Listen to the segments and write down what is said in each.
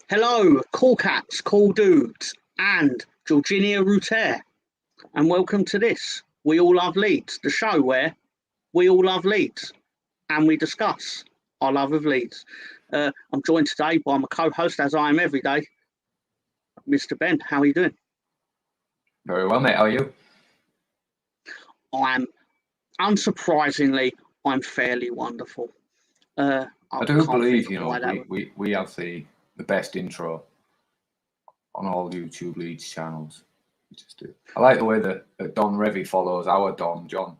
Hello, cool cats, cool dudes, and Georginia Router, and welcome to this We All Love Leeds, the show where we all love Leeds and we discuss our love of Leeds. I'm joined today by my co-host, as I am every day, Mr. Ben. How are you doing? Very well, mate. How are you? I'm, unsurprisingly, I'm fairly wonderful. I do believe, we have the best intro on all YouTube Leeds channels. We just do. I like the way that Don Revy follows our Don John.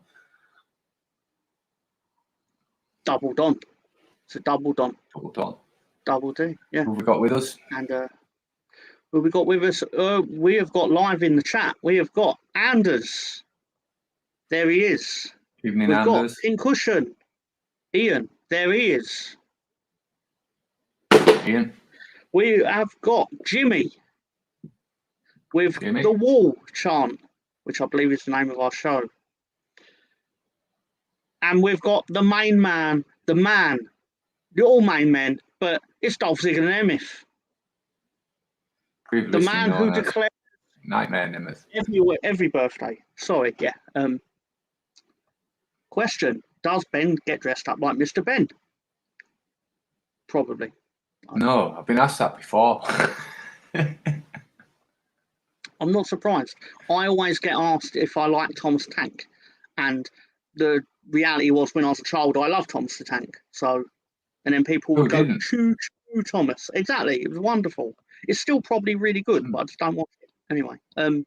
Double Don. It's a double Don. Double Don. Double D, yeah. Who have we got with us? And who we got with us? We have got live in the chat. We have got Anders. There he is. Evening, We've Anders. got Pincushion. Ian. There he is. Ian. We have got Jimmy with the Wall chant, which I believe is the name of our show. And we've got the main man, the man, the all main men, but it's Dolph Ziggler and Emeth. The man who declares Nightmare Nemeth. Every birthday. Sorry, yeah. Question: does Ben get dressed up like Mr. Ben? Probably. No, I've been asked that before. I'm not surprised. I always get asked if I like Thomas the Tank, and the reality was when I was a child, I loved Thomas the Tank. So, and then people would go, choo choo Thomas. Exactly, it was wonderful. It's still probably really good, but I just don't watch it anyway. Learn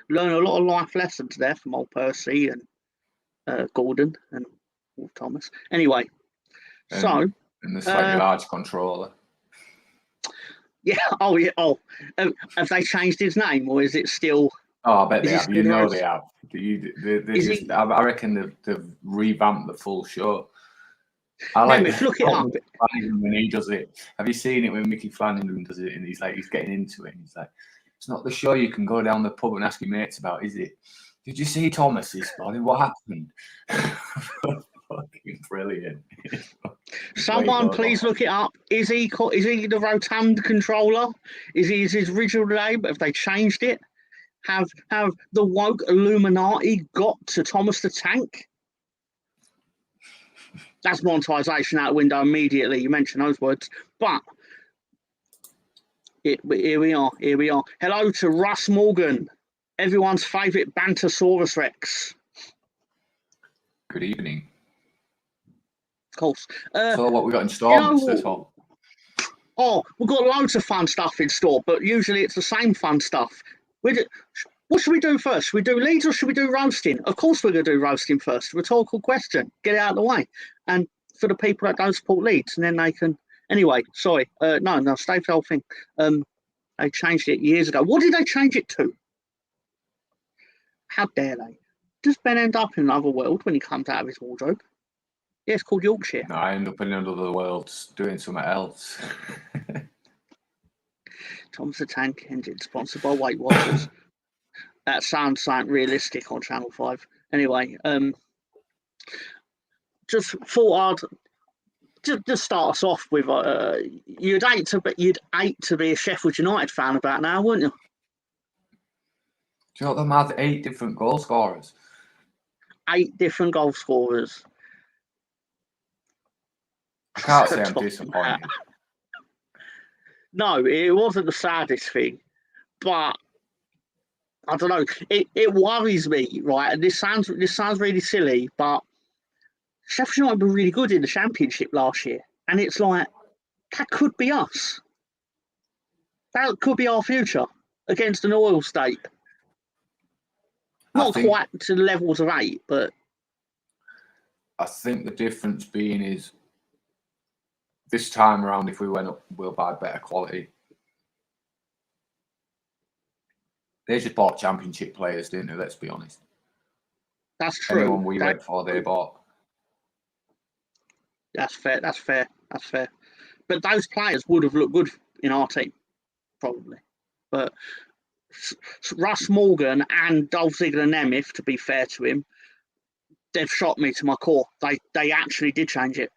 a lot of life lessons there from old Percy and Gordon and Thomas. Anyway, and the slightly large controller. Yeah. Oh, yeah. Oh, have they changed his name, or is it still? Oh, I bet they have. You know they have. I reckon they've revamped the full show. I like look it up. When he does it. Have you seen it when Mickey Flanagan does it? And he's getting into it. And he's like, it's not the show you can go down the pub and ask your mates about, is it? Did you see Thomas this morning? What happened? Fucking brilliant. Someone please look it up. Is he the Rotund controller? Is his original name? Have they changed it? Have the woke Illuminati got to Thomas the Tank? That's monetization out the window immediately. You mentioned those words, but here we are. Hello to Russ Morgan, everyone's favourite Bantosaurus Rex. Good evening. Of course. So what we got in store? Oh, we've got loads of fun stuff in store, but usually it's the same fun stuff. What should we do first? Should we do Leeds or should we do roasting? Of course we're going to do roasting first. Rhetorical question. Get it out of the way. And for the people that don't support Leeds, and then they can... Anyway, sorry. No, stay for the whole thing. They changed it years ago. What did they change it to? How dare they? Does Ben end up in another world when he comes out of his wardrobe? Yeah, it's called Yorkshire. No, I end up in another world doing something else. Thomas the Tank Engine, sponsored by Weight Watchers. That sounds realistic on Channel 5. Anyway, just thought I'd just start us off with you'd hate to be a Sheffield United fan about now, wouldn't you? Do you know them had 8 different goal scorers? 8 different goal scorers. I can't say I'm disappointed. No, it wasn't the saddest thing, but I don't know. It worries me, right? And this sounds really silly, but Sheffield United were really good in the Championship last year, and it's like that could be us. That could be our future against an oil state. Not quite to the levels of 8, but I think the difference being is this time around, if we went up, we'll buy better quality. They just bought Championship players, didn't they? Let's be honest. That's true. Anyone we went for, they bought. That's fair. But those players would have looked good in our team, probably. But Russ Morgan and Dolph Ziggler and Nemeth, to be fair to him, they've shocked me to my core. They actually did change it.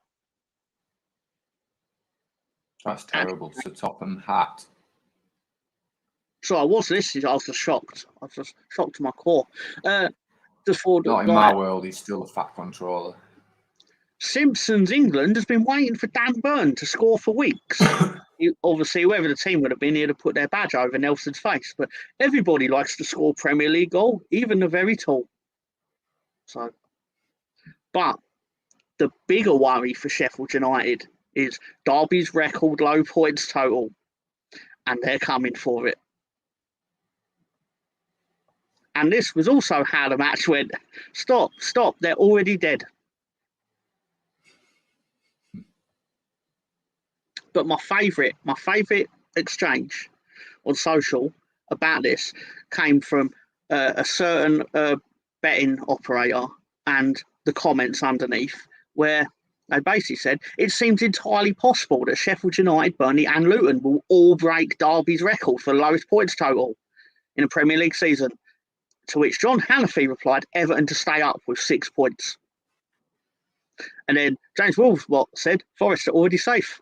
That's terrible. It's a Topham hat. So I was listening. I was just shocked. I was just shocked to my core. Just for Not in my world. He's still a fat controller. Simpsons England has been waiting for Dan Burn to score for weeks. Obviously, whoever the team would have been, he'd have put their badge over Nelson's face. But everybody likes to score Premier League goal, even the very tall. So, but the bigger worry for Sheffield United is Derby's record low points total, and they're coming for it. And this was also how the match went. Stop, they're already dead. But my favourite exchange on social about this came from a certain betting operator and the comments underneath, where they basically said it seems entirely possible that Sheffield United, Burnley and Luton will all break Derby's record for the lowest points total in a Premier League season. To which John Hannafy replied, Everton to stay up with 6 points. And then James Wolfsbot said, Forest are already safe.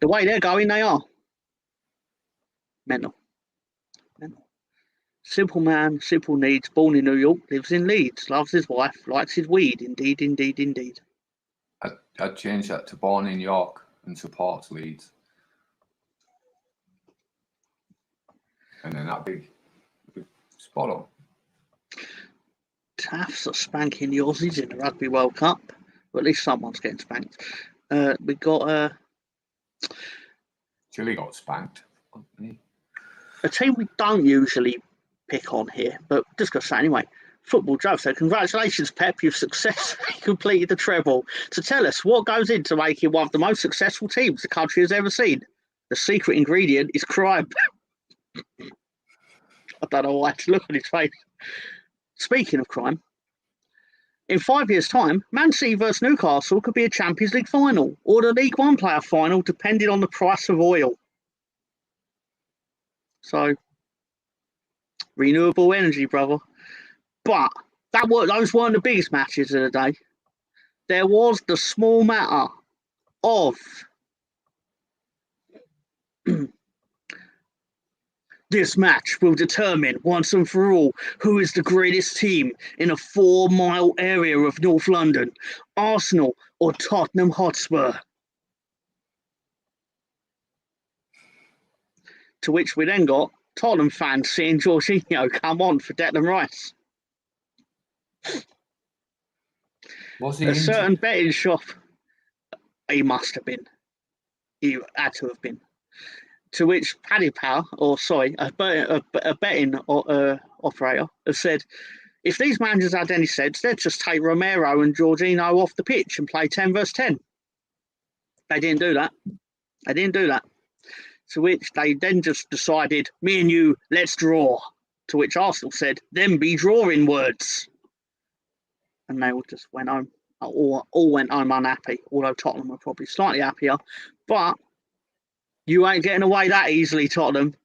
The way they're going, they are. Mental. Simple man, simple needs, born in New York, lives in Leeds, loves his wife, likes his weed. Indeed, indeed, indeed. I'd change that to born in York and supports Leeds. And then that'd be spot on. Taffs are spanking the Aussies in the Rugby World Cup. Well, at least someone's getting spanked. We got Chile got spanked. A team we don't usually pick on here, but just going to say anyway. Football Joe, so congratulations, Pep. You've successfully completed the treble. So tell us, what goes into making one of the most successful teams the country has ever seen? The secret ingredient is crime. I don't know why to look on his face. Speaking of crime, in 5 years' time, Man City versus Newcastle could be a Champions League final or the League One player final, depending on the price of oil. So, renewable energy, brother. But those weren't the biggest matches of the day. There was the small matter of this match will determine once and for all who is the greatest team in a 4-mile area of North London, Arsenal or Tottenham Hotspur. To which we then got Tottenham fans seeing Jorginho come on for Declan Rice. Was he a injured? Certain betting shop, he must have been. He had to have been. To which Paddy Power, a betting operator, has said, if these managers had any sense, they'd just take Romero and Jorginho off the pitch and play 10 versus 10. They didn't do that. To which they then just decided, me and you, let's draw. To which Arsenal said, them be drawing words. And they all just went home. All went home unhappy, although Tottenham were probably slightly happier. But you ain't getting away that easily, Tottenham.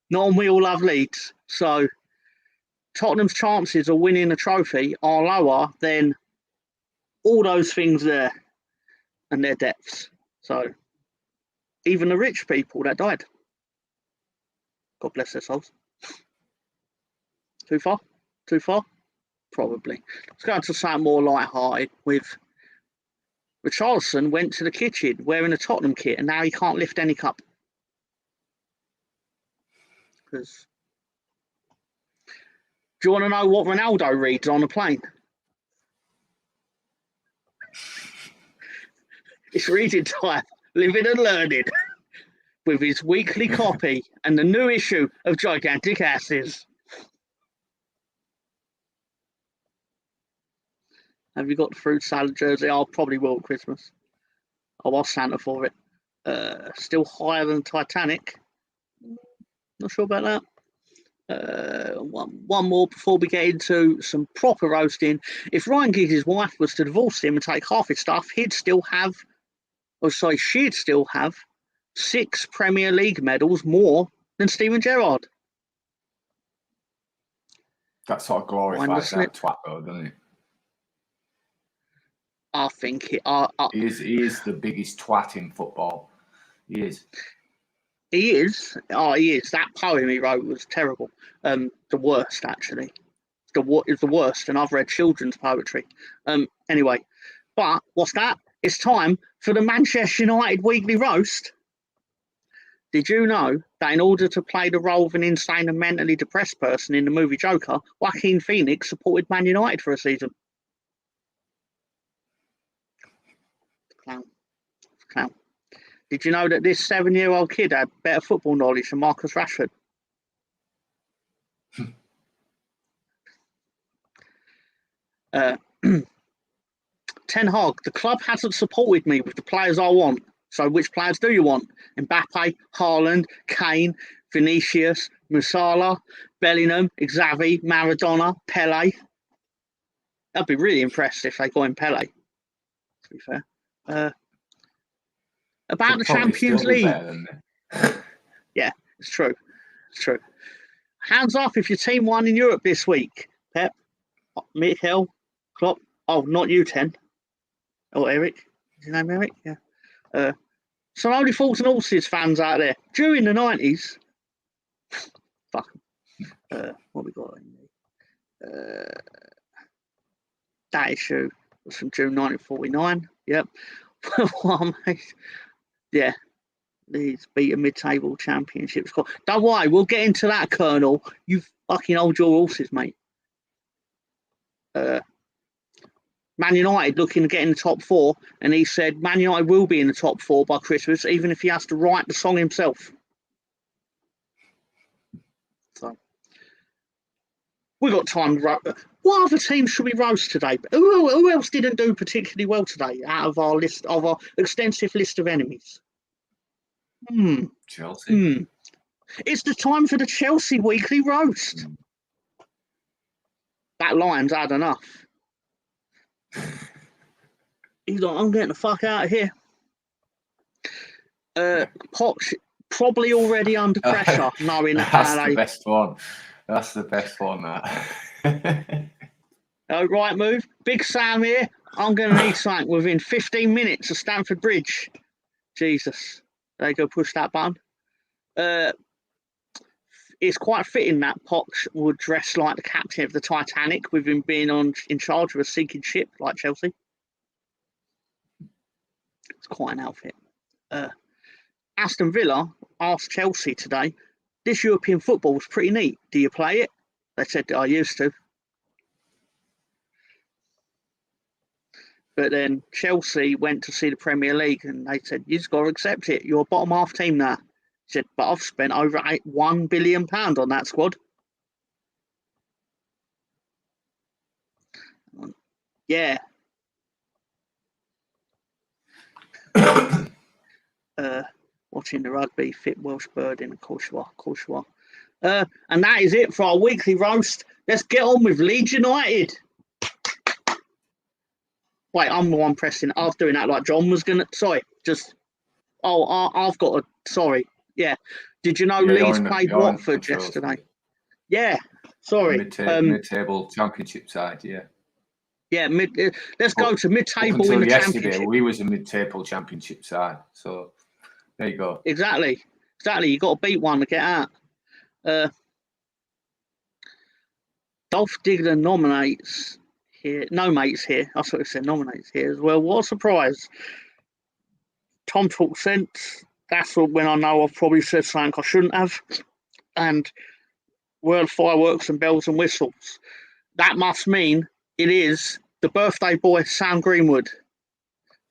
Not when we all love Leeds. So Tottenham's chances of winning a trophy are lower than all those things there and their depths. So even the rich people that died. God bless their souls. Too far? Probably. Let's go into something more light-hearted with Richarlison went to the kitchen wearing a Tottenham kit and now he can't lift any cup. Because do you want to know what Ronaldo reads on a plane? It's reading time, living and learning, with his weekly copy and the new issue of Gigantic Asses. Have you got the fruit salad jersey? I probably will at Christmas. I'll ask Santa for it. Still higher than Titanic. Not sure about that. One more before we get into some proper roasting. If Ryan Giggs' wife was to divorce him and take half his stuff, she'd still have 6 Premier League medals more than Steven Gerrard. That sort of glorifies that twat, though, doesn't it? I think he is the biggest twat in football. He is. He is. Oh, he is. That poem he wrote was terrible. The worst, actually. It's the worst, and I've read children's poetry. Anyway, but what's that? It's time for the Manchester United Weekly Roast. Did you know that in order to play the role of an insane and mentally depressed person in the movie Joker, Joaquin Phoenix supported Man United for a season? Clown. Did you know that this 7-year-old kid had better football knowledge than Marcus Rashford? Ten Hag, the club hasn't supported me with the players I want. So which players do you want? Mbappe, Haaland, Kane, Vinicius, Musala, Bellingham, Xavi, Maradona, Pele. I'd be really impressed if they got in Pele, to be fair. About the Champions League. Yeah, it's true. It's true. Hands up if your team won in Europe this week. Pep, Mikel, Klopp. Oh, not you, 10. Oh, Eric. Is your name Eric? Yeah. Some Only Fools and Horses fans out there. During the 90s. Fuck. What we got in there? That issue was from June 1949. Yep. Well, mate. Yeah. Leeds beat a mid-table championship squad. Don't worry, we'll get into that, Colonel. You fucking hold your horses, mate. Man United looking to get in the top 4, and he said Man United will be in the top 4 by Christmas, even if he has to write the song himself. So we got time to roast. What other teams should we roast today? Who else didn't do particularly well today out of our list, of our extensive list of enemies? Chelsea. It's the time for the Chelsea Weekly Roast. That line's had enough. He's like, I'm getting the fuck out of here. Poch probably already under pressure, knowing that's the best one. That's the best one. That. Right move. Big Sam here. I'm going to need something within 15 minutes of Stamford Bridge. Jesus. There you go, push that button. It's quite fitting that Poch would dress like the captain of the Titanic, with him being in charge of a sinking ship like Chelsea. It's quite an outfit. Aston Villa asked Chelsea today, this European football was pretty neat. Do you play it? They said that I used to. But then Chelsea went to see the Premier League and they said, you've got to accept it. You're a bottom half team now. He said, but I've spent over £1 billion on that squad. Yeah. Watching the rugby, fit Welsh bird in, of course you are. And that is it for our weekly roast. Let's get on with Leeds United. Wait, I'm the one pressing. I was doing that like John was going to. Sorry, just. Oh, I've got a. Sorry. Yeah. Did you know Leeds played Watford yesterday? Yeah. Sorry. Mid-table championship side, yeah. Yeah, let's go to mid-table in the championship. We was a mid-table championship side, so there you go. Exactly. You got to beat one to get out. Dolph Diggler nominates here. No mates here. I sort of said nominates here as well. What a surprise. Tom talks sense. That's when I know I've probably said something I shouldn't have. And world fireworks and bells and whistles. That must mean it is the birthday boy, Sam Greenwood.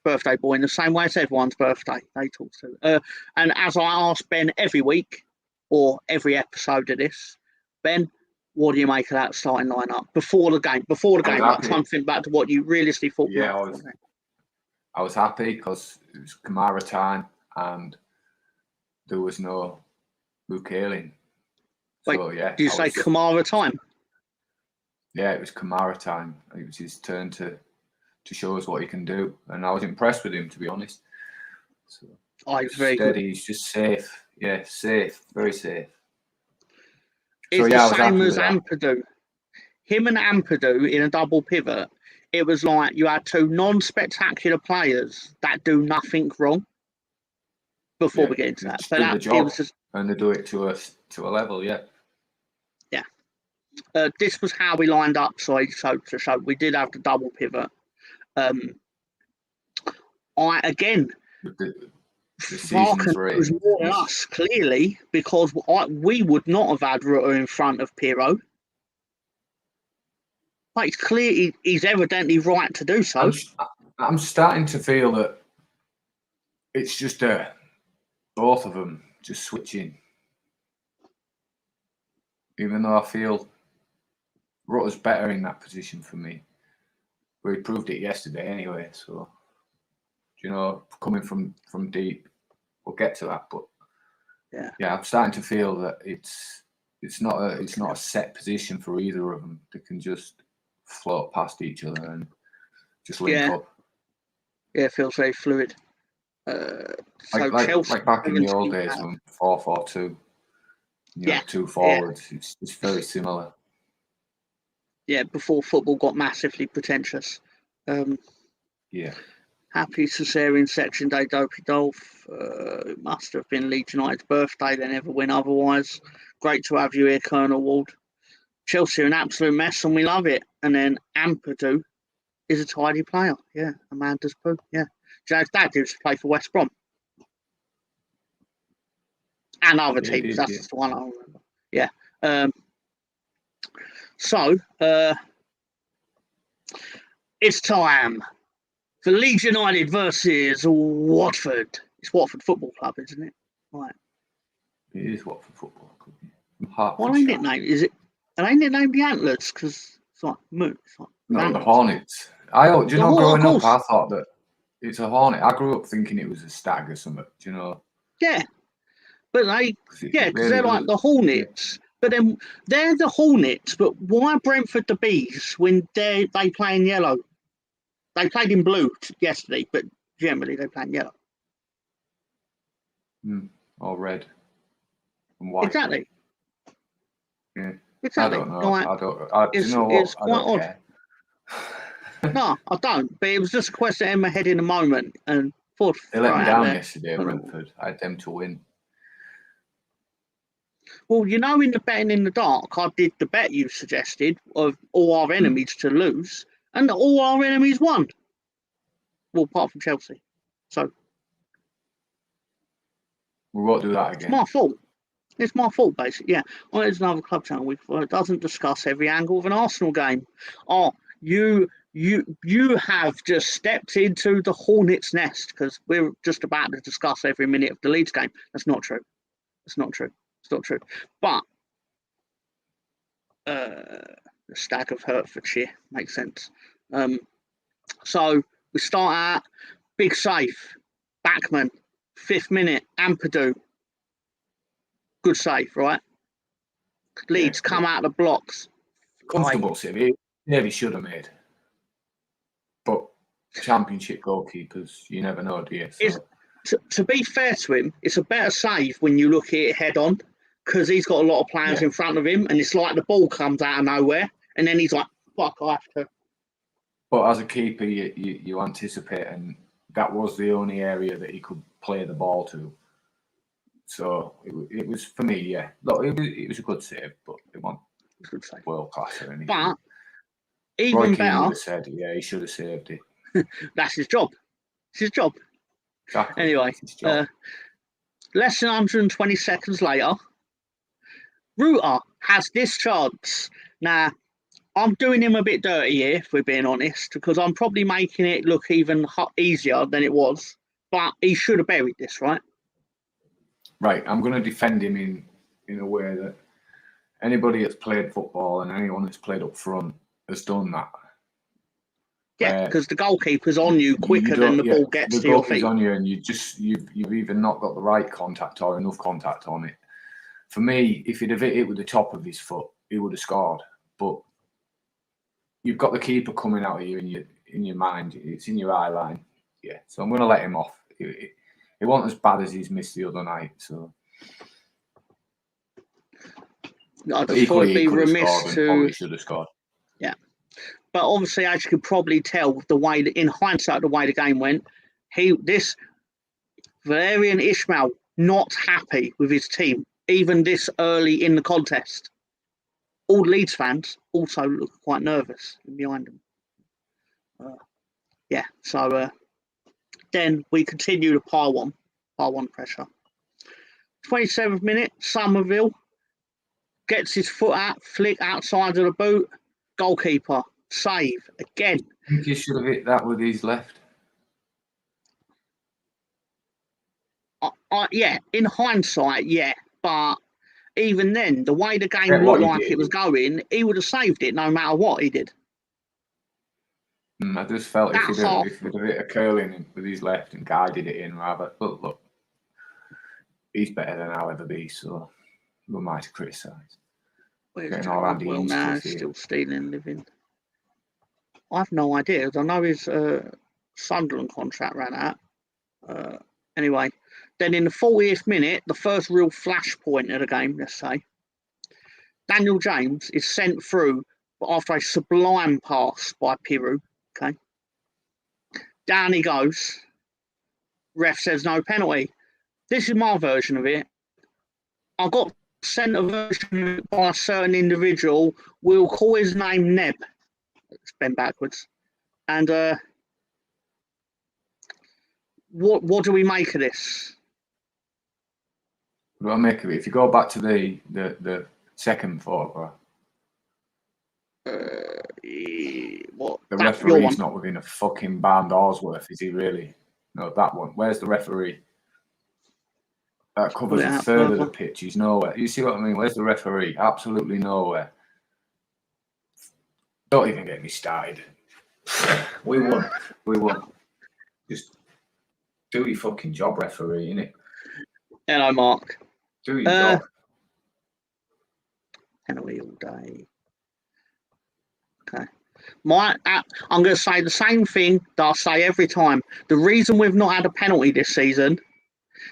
Birthday boy in the same way as everyone's birthday. They talk to. And as I ask Ben every week, or every episode of this, Ben, what do you make of that starting lineup before the game? Like trying to think back to what you realistically thought. Yeah, I was happy because it was Kamara time and there was no Luke Ayling. So, wait, did you say Kamara time? Yeah, it was Kamara time. It was his turn to show us what he can do, and I was impressed with him, to be honest. So, he's very steady. good. He's just safe. Yeah, safe, very safe. It's the same as Ampadu. Him and Ampadu in a double pivot. It was like you had two non-spectacular players that do nothing wrong, before we get into that. But do the job, it was just, and they do it to a level, yeah. Yeah. This was how we lined up. So we did have the double pivot. Varken was more than us, clearly, because we would not have had Rutter in front of Pirro. But it's clear he's evidently right to do so. I'm starting to feel that it's just both of them just switching. Even though I feel Rutter's better in that position for me. But he proved it yesterday anyway, so coming from deep, we'll get to that. But yeah, I'm starting to feel that it's not a set position for either of them. They can just float past each other and just link up. Yeah, it feels very fluid. Like back in the old days when 4-4-2, two forwards. It's very similar. Yeah, before football got massively pretentious. Happy Caesarean Section Day, Dopey Dolph. It must have been Leeds United's birthday. They never win otherwise. Great to have you here, Colonel Ward. Chelsea are an absolute mess and we love it. And then Ampadu is a tidy player. Yeah, Amanda's poo. Yeah. Jack's dad used to play for West Brom. And other teams. That's just the one I remember. Yeah. So, it's time for Leeds United versus Watford. It's Watford Football Club, isn't it? Right. It is Watford Football Club. What are they nicknamed? Are they nicknamed the Antlers? Because it's like moot. The Hornets. Growing up, I thought that it's a Hornet. I grew up thinking it was a stag or something. Yeah, but because they're like the Hornets. Yeah. But then they're the Hornets. But why Brentford the Bees when they play in yellow? They played in blue yesterday, but generally they play in yellow. Or red and white. Exactly. Yeah. Exactly. I don't know. It's quite odd. No, I don't. But it was just a question in my head in a moment. And they let me down yesterday, Brentford. I had them to win. Well, in the betting in the dark, I did the bet you suggested of all our enemies to lose, and all our enemies won. Well, apart from Chelsea. So we won't do that again. It's my fault. It's my fault, basically. Yeah. Well, there's another club channel it doesn't discuss every angle of an Arsenal game. Oh, you have just stepped into the hornet's nest because we're just about to discuss every minute of the Leeds game. That's not true. It's not true. But the stag of Hertfordshire makes sense. So we start out big save, Backman, 5th minute, Ampadu. Good save, right? Leeds come out of the blocks. Comfortable save. He should have made. But Championship goalkeepers, you never know, do you? So. To be fair to him, it's a better save when you look at it head on because he's got a lot of players in front of him and it's like the ball comes out of nowhere and then he's like, fuck, I have to. But as a keeper, you anticipate, and that was the only area that he could play the ball to. So it was, for me, yeah. Look, it was a good save, but it wasn't world class or anything. But even Roy Keane better, would have said, he should have saved it. That's his job. It's his job. Exactly. Anyway, less than 120 seconds later, Rutter has this chance. Now, I'm doing him a bit dirty here, if we're being honest, because I'm probably making it look even easier than it was. But he should have buried this, right? Right. I'm going to defend him in a way that anybody that's played football and anyone that's played up front has done that. Yeah, because the goalkeeper's on you quicker than the ball gets to your feet. The goalkeeper's on you, and you've either not got the right contact or enough contact on it. For me, if he'd have hit it with the top of his foot, he would have scored. But you've got the keeper coming out of you in your mind. It's in your eye line. Yeah, so I'm going to let him off. It wasn't as bad as he's missed the other night. So I just thought it'd be remiss to. Probably should have scored. Yeah. But obviously, as you could probably tell, in hindsight, the way the game went, Valerian Ismail not happy with his team, even this early in the contest. All Leeds fans also look quite nervous behind them. Then we continue to pile on pressure. 27th minute, Somerville gets his foot out, flick outside of the boot. Goalkeeper, save again. I think he should have hit that with his left. Yeah, in hindsight, yeah. But even then, the way the game looked like it was going, he would have saved it no matter what he did. I just felt if he'd have hit a curl in with his left and guided it in rather. Look, he's better than I'll ever be, so who am I to criticise? Getting all Andy now, still stealing living. I have no idea. I know his Sunderland contract ran out. Anyway, then in the 40th minute, the first real flashpoint of the game, let's say, Daniel James is sent through after a sublime pass by Piru. Okay, down he goes. Ref says no penalty. This is my version of it. I got sent a version of it by a certain individual. We'll call his name Neb. It's bent backwards. And what do we make of this? What do I make of it? If you go back to the second photograph, what? The referee's not within a fucking barn door's worth, is he really? No, that one. Where's the referee? That covers a third of the pitch. He's nowhere. You see what I mean? Where's the referee? Absolutely nowhere. Don't even get me started. We won. We won. Just do your fucking job, referee, innit? Hello, Mark. Do your job. Penalty all day. Okay. I'm going to say the same thing that I say every time. The reason we've not had a penalty this season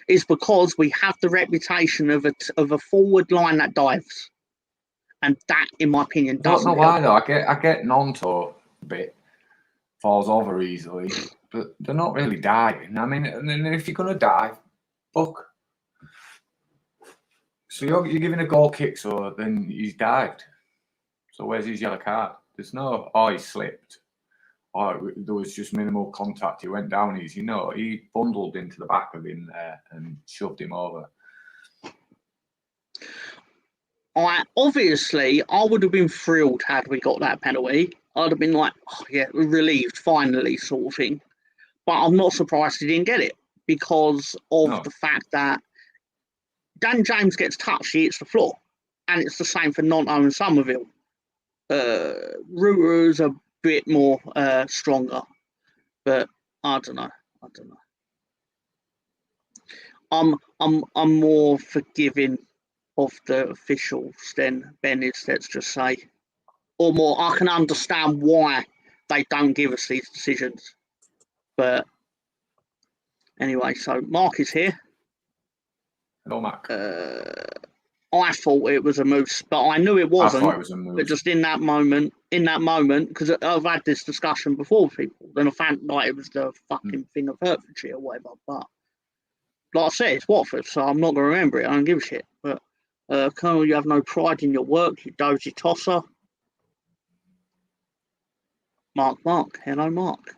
is because we have the reputation of a forward line that dives, and that, in my opinion, doesn't. I don't know why though. I get Nonto a bit falls over easily, but they're not really diving. I mean, and then if you're going to dive, fuck. So you're giving a goal kick, so then he's dived. So where's his yellow card? There's no, he slipped. There was just minimal contact. He went down easy. No, he bundled into the back of him there and shoved him over. I would have been thrilled had we got that penalty. I'd have been like, oh, yeah, relieved, finally, sort of thing. But I'm not surprised he didn't get it because of the fact that Dan James gets touched, he hits the floor. And it's the same for Nonto and Somerville. Reuter's a bit more stronger, but I don't know. I'm more forgiving of the officials than Ben is, let's just say, or more. I can understand why they don't give us these decisions, but anyway. So Mark is here. Hello, Mark. I thought it was a moose, but I knew it wasn't. I thought it was a moose. But just in that moment, because I've had this discussion before with people, then I found like it was the fucking thing of Hertfordshire or whatever. But like I said, it's Watford, so I'm not going to remember it. I don't give a shit. But Colonel, you have no pride in your work, you dozy tosser. Mark. Hello, Mark.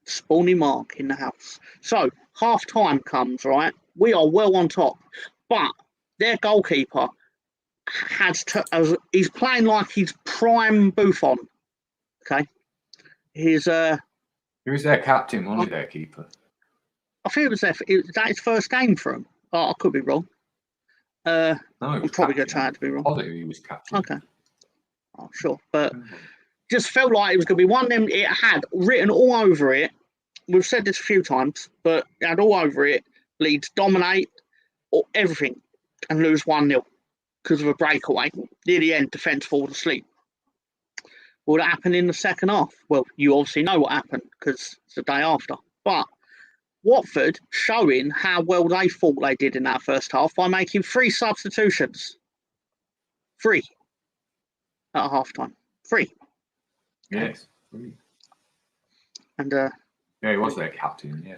Spawny Mark in the house. So, half time comes, right? We are well on top. But their goalkeeper he's playing like he's prime Buffon. Okay. Who's their captain, wasn't their keeper? I think was his first game for him. I could be wrong. No, I'm probably going to try to be wrong. I think he was captain. Okay. Oh, sure. But just felt like it was going to be one of them. It had written all over it. We've said this a few times, but it had all over it. Leeds dominate or everything and lose 1-0 because of a breakaway. Near the end, defence falls asleep. What happened in the second half? Well, you obviously know what happened because it's the day after. But Watford showing how well they thought they did in that first half by making 3 substitutions. 3 at half time. 3. Yes. 3. And yeah, he was their captain, yeah.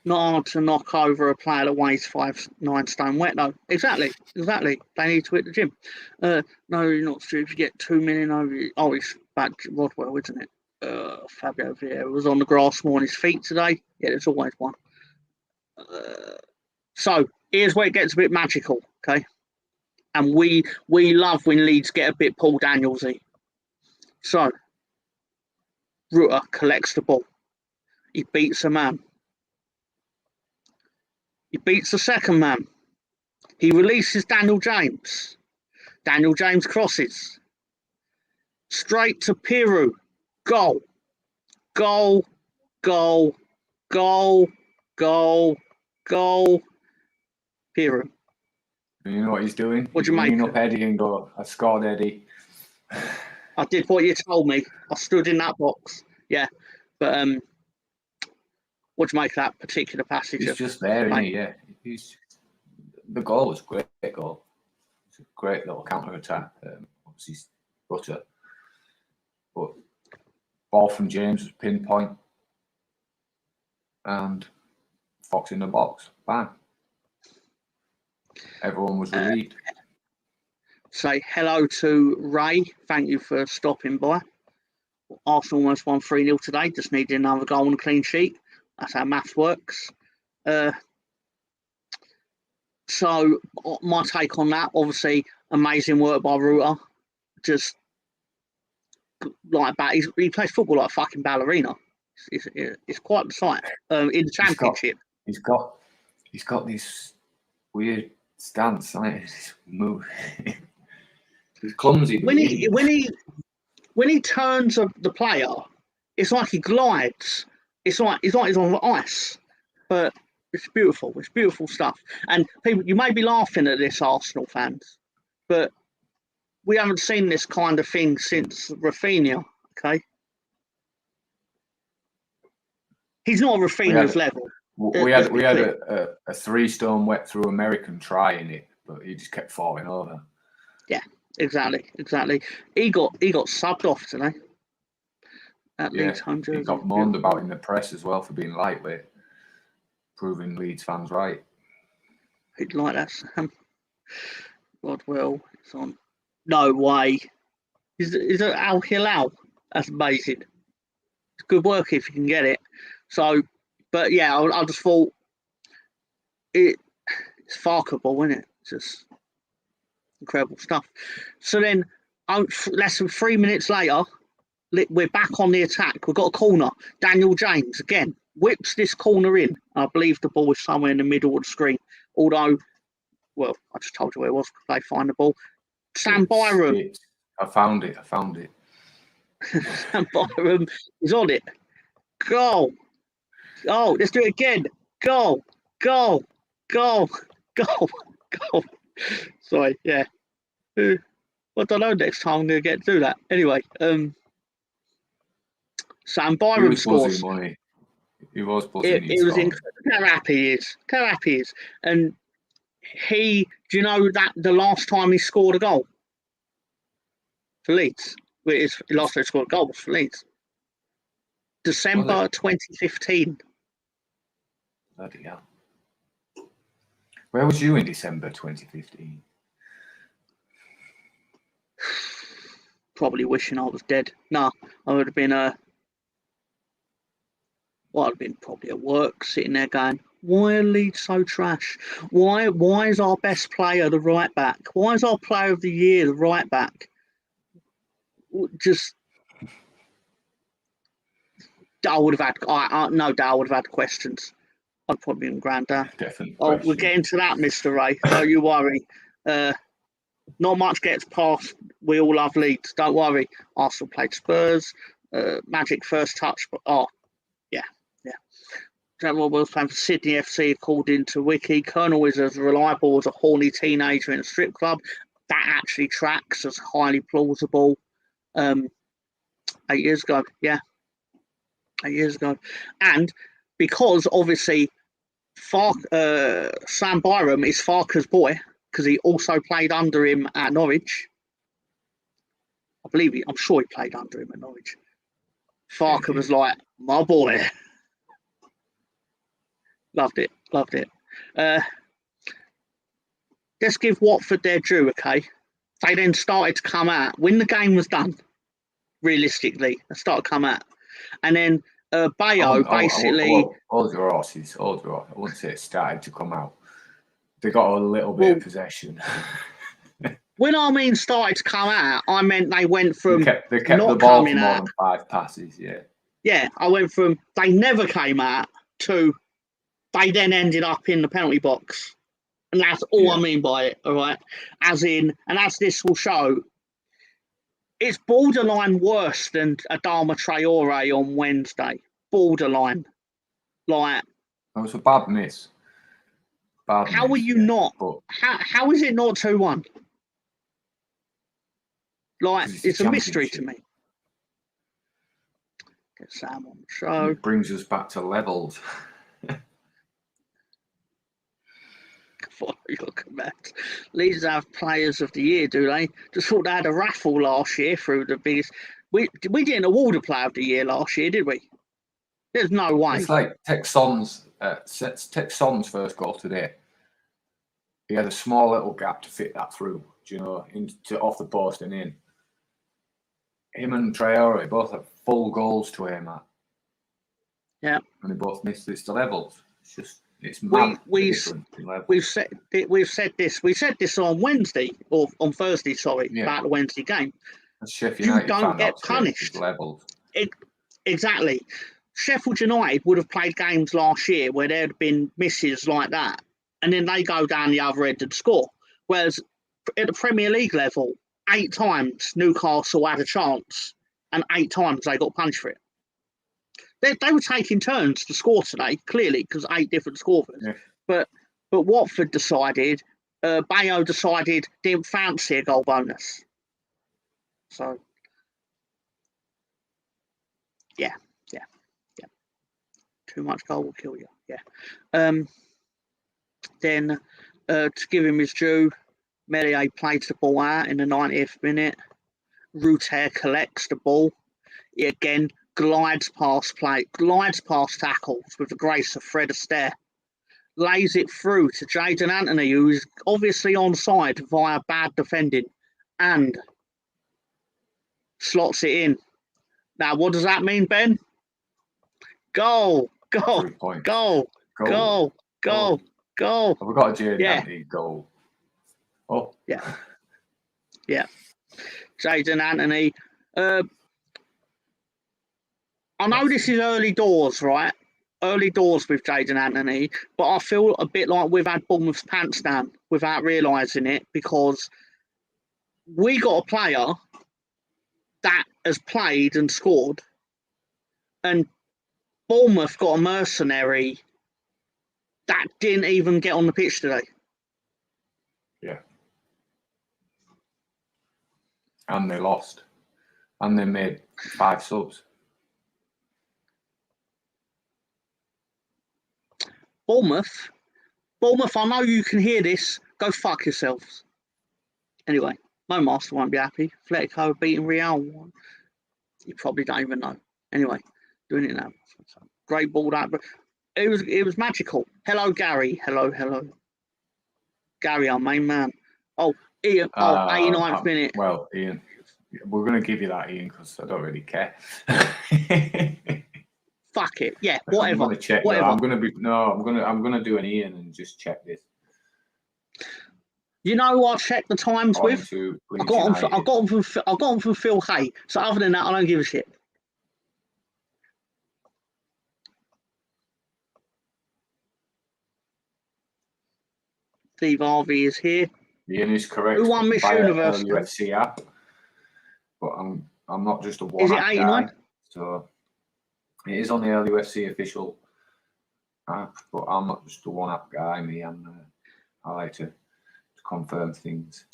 not hard to knock over a player that weighs 5'9" stone wet, though. Exactly. They need to hit the gym. No, you're not stupid. You get 2 million over you. Oh, it's back Rodwell, isn't it? Fabio Vieira was on the grass more on his feet today. Yeah, there's always one. So here's where it gets a bit magical, okay? And we love when Leeds get a bit Paul Danielsy. So Rutter collects the ball. He beats a man. He beats the second man. He releases Daniel James. Daniel James crosses. Straight to Piru. Goal. Goal. Goal. Goal. Goal. Goal. Piru. You know what he's doing? What do you make? Up Eddie and go, I scored, Eddie. I did what you told me. I stood in that box. Yeah. But what do you make of that particular passage? He's just there, isn't he? Yeah. The goal was a great goal. It's a great little counter-attack. Obviously, Rutter. But ball from James was pinpoint. And Fox in the box. Bang. Everyone was relieved. Say hello to Ray. Thank you for stopping by. Arsenal almost won 3-0 today. Just needed another goal and a clean sheet. That's how maths works. So my take on that, obviously, amazing work by Rutter. Just like that, he plays football like a fucking ballerina. It's quite the sight. In the Championship, he's got this weird stance. This move. He's clumsy. When he turns the player, it's like he glides. It's like he's on ice. But it's beautiful. It's beautiful stuff. And people, you may be laughing at this, Arsenal fans, but we haven't seen this kind of thing since Rafinha. Okay, he's not Rafinha's level. We had a 3 stone wet through American try in it, but he just kept falling over. Yeah, exactly. He got subbed off today. At Leeds home jersey. He got moaned about in the press as well for being lightweight, proving Leeds fans right. Who'd like that, Sam? Rodwell, it's on. No way. Is it Al Hilal? That's amazing. It's good work if you can get it. So, but yeah, I just thought it's Farkable, isn't it? Just incredible stuff. So then, less than 3 minutes later, we're back on the attack. We've got a corner. Daniel James again whips this corner in. I believe the ball was somewhere in the middle of the screen. Although, well, I just told you where it was. They find the ball. Sam Byram. I found it. Sam Byram is on it. Goal. Oh, let's do it again. Goal. Sorry, yeah. I don't know next time I'm going to get to do that. Anyway, Sam Byram scores. He was buzzing. It was incredible. How happy he is. And do you know that the last time he scored a goal for Leeds? The last time he scored a goal was for Leeds. December 2015. Bloody hell. Where was you in December 2015? Probably wishing I was dead. No, I would have been I'd have been probably at work, sitting there going, why are Leeds so trash? Why is our best player the right back? Why is our player of the year the right back? Just, I would have had, no doubt I would have had questions. I'd probably been granddad. Definitely. Oh, we're getting to that, Mr. Ray. Don't you worry. Not much gets past. We all love Leeds. Don't worry. Arsenal played Spurs. Magic first touch. But, yeah. General Wills playing for Sydney FC, according to Wiki. Colonel is as reliable as a horny teenager in a strip club. That actually tracks as highly plausible. 8 years ago. Yeah. 8 years ago. And because, obviously, Sam Byram is Farker's boy, because he also played under him at Norwich. I'm sure he played under him at Norwich. Farker was like, my boy. Loved it. Let's give Watford their due, okay? They then started to come out. When the game was done, realistically, they started to come out. And then Bayo basically... Hold your horses. I wouldn't say it started to come out. They got a little bit of possession. When I mean started to come out, I meant they went from they kept the ball for more than 5 passes, yeah. Yeah, I went from they never came out to they then ended up in the penalty box. And that's all I mean by it, all right? As in, and as this will show, it's borderline worse than Adama Traore on Wednesday. Borderline. Like... It was a bad miss. How are you not? How is it not 2-1? Like, it's a mystery to me. Get Sam on the show. It brings us back to levels. Look at that. Leeds have players of the year, do they? Just thought they had a raffle last year through the biggest. We didn't award a player of the year last year, did we? There's no way. It's like Texon's first goal today. He had a small little gap to fit that through, into off the post and in. Him and Traore both have full goals to aim at. Yeah. And they both missed. It's the levels. It's just... It's mad. We've said this. We said this on Wednesday or on Thursday. Sorry, about the Wednesday game. You don't get punished. Exactly. Sheffield United would have played games last year where there had been misses like that, and then they go down the other end and score. Whereas at the Premier League level, 8 times Newcastle had a chance, and 8 times they got punished for it. They were taking turns to score today, clearly, because 8 different scorers. Yeah. But Watford decided, Bayo decided, didn't fancy a goal bonus. So, yeah. Too much goal will kill you. Yeah. Then, to give him his due, Melier plays the ball out in the 90th minute. Ruter collects the ball. Again, glides past tackles with the grace of Fred Astaire. Lays it through to Jadon Anthony, who is obviously onside via bad defending, and slots it in. Now, what does that mean, Ben? Goal. Have we got a Jadon Anthony goal? Oh. Yeah. Jadon Anthony. I know this is early doors, right? Early doors with Jadon Anthony, but I feel a bit like we've had Bournemouth's pants down without realising it, because we got a player that has played and scored, and Bournemouth got a mercenary that didn't even get on the pitch today. Yeah. And they lost. And they made 5 subs. Bournemouth, I know you can hear this. Go fuck yourselves. Anyway, Mo Master won't be happy. Atletico beating Real. You probably don't even know. Anyway, doing it now. Great ball that, but it was magical. Hello, Gary. Hello. Gary, our main man. Oh, Ian. 89th minute. Well, Ian, we're going to give you that, Ian, because I don't really care. Fuck it. Yeah, whatever. I'm going to check. Whatever. I'm going to do an Ian and just check this. You know who I checked the times with? I got them from Phil Hay. So other than that, I don't give a shit. Steve Harvey is here. Ian is correct. Who won Miss Universe? UFC app, but I'm not just a one. Is it 89? Guy, so it is on the LUFC official app, but I'm not just a one app guy. I like to confirm things.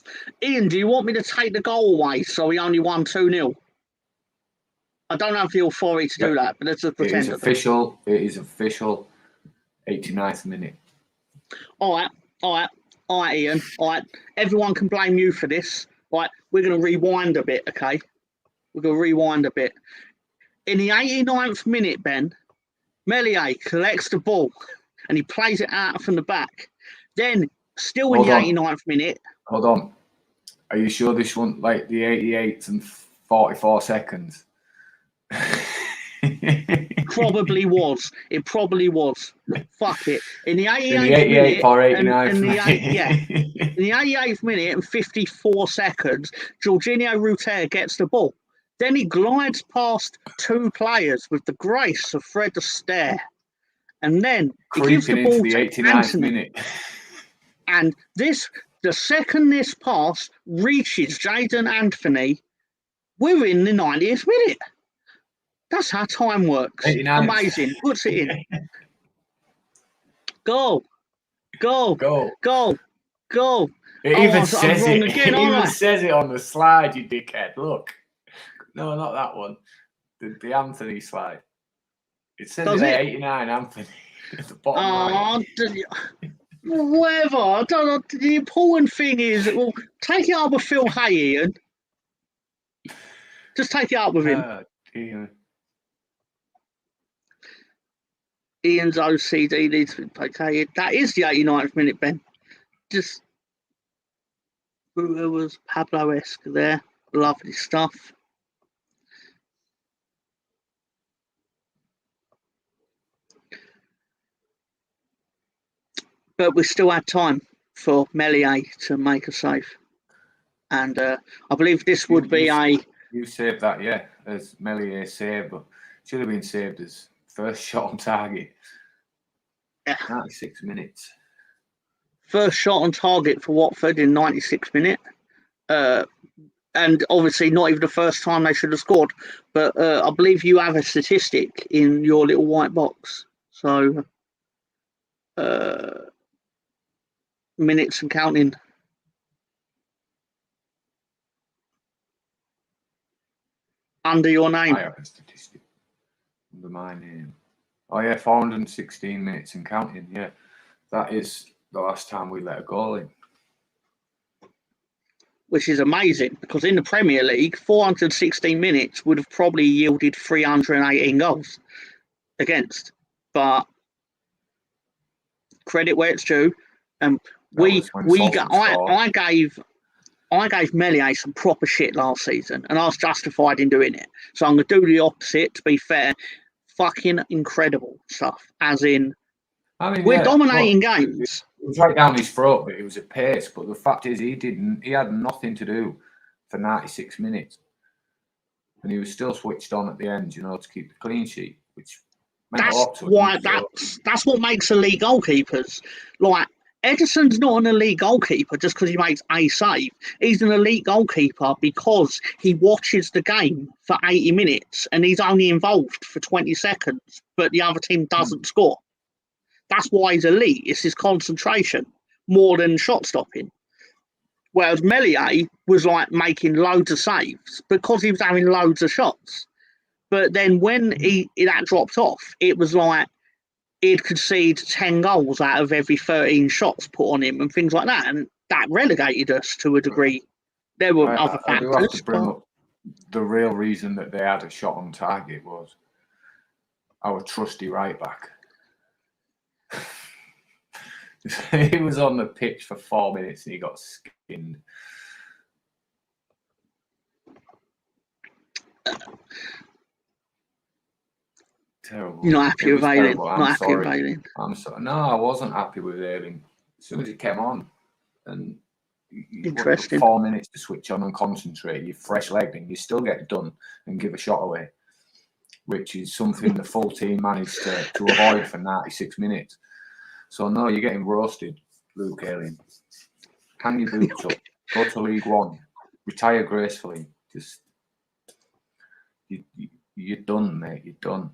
Ian, do you want me to take the goal away so he only won 2-0? I don't have the authority to do that, but let's just pretend. It is official. 89th minute. All right, Ian. All right, everyone can blame you for this. Right, we're going to rewind a bit, okay? We're going to rewind a bit. In the 89th minute, Ben, Melier collects the ball, and he plays it out from the back. Then, still in the 89th minute. Hold on. Are you sure this wasn't like the 88th and 44 seconds? Probably was. It probably was. Fuck it. In the 88th minute, or 89th in the 88th minute and 54 seconds, Jorginho Rutter gets the ball. Then he glides past two players with the grace of Fred Astaire. And then he gives the ball to 89th minute. And the second this pass reaches Jadon Anthony, we're in the 90th minute. That's how time works. 89. Amazing. Puts it in. Go. It even says it. It even says it on the slide, you dickhead. Look. No, not that one. The Anthony slide. It says 89 Anthony at the bottom right. Whatever. I don't know. The important thing is, well, take it up with Phil Hay, Ian. Just take it up with him. Dear. Ian's OCD needs to be placated. That is the 89th minute, Ben. Just it was Pablo-esque there. Lovely stuff. But we still had time for Meslier to make a save. And I believe this would be You saved that, yeah, as Meslier saved, but should have been saved as first shot on target. Yeah. 96 minutes. First shot on target for Watford in 96 minutes. And obviously not even the first time they should have scored. But I believe you have a statistic in your little white box. So, minutes and counting. Under your name. I have a statistic. Under my name. Oh, yeah, 416 minutes and counting, yeah. That is the last time we let a goal in. Which is amazing, because in the Premier League, 416 minutes would have probably yielded 318 goals against. But credit where it's due. I gave Meslier some proper shit last season, and I was justified in doing it. So I'm going to do the opposite, to be fair. Fucking incredible stuff. As in, we're dominating games. It was right down his throat, but it was a pace. But the fact is, he had nothing to do for 96 minutes. And he was still switched on at the end, to keep the clean sheet, which meant a lot to him. That's what makes elite goalkeepers. Like, Ederson's not an elite goalkeeper just because he makes a save. He's an elite goalkeeper because he watches the game for 80 minutes and he's only involved for 20 seconds, but the other team doesn't score. That's why he's elite. It's his concentration more than shot stopping. Whereas Meslier was like making loads of saves because he was having loads of shots. But then when that dropped off, it was like he'd concede 10 goals out of every 13 shots put on him and things like that. And that relegated us to a degree. There were other factors. I do have to bring up the real reason that they had a shot on target was our trusty right back. He was on the pitch for 4 minutes and he got skinned. Terrible. You're not happy with Ayling? Not happy with Ayling? I'm sorry. No, I wasn't happy with Ayling. As soon as he came on, and you 4 minutes to switch on and concentrate, you're fresh legged and you still get done and give a shot away, which is something the full team managed to avoid for 96 minutes. So, no, you're getting roasted, Luke Ayling. Hang your boots up. Go to League One. Retire gracefully. Just, you're done, mate. You're done.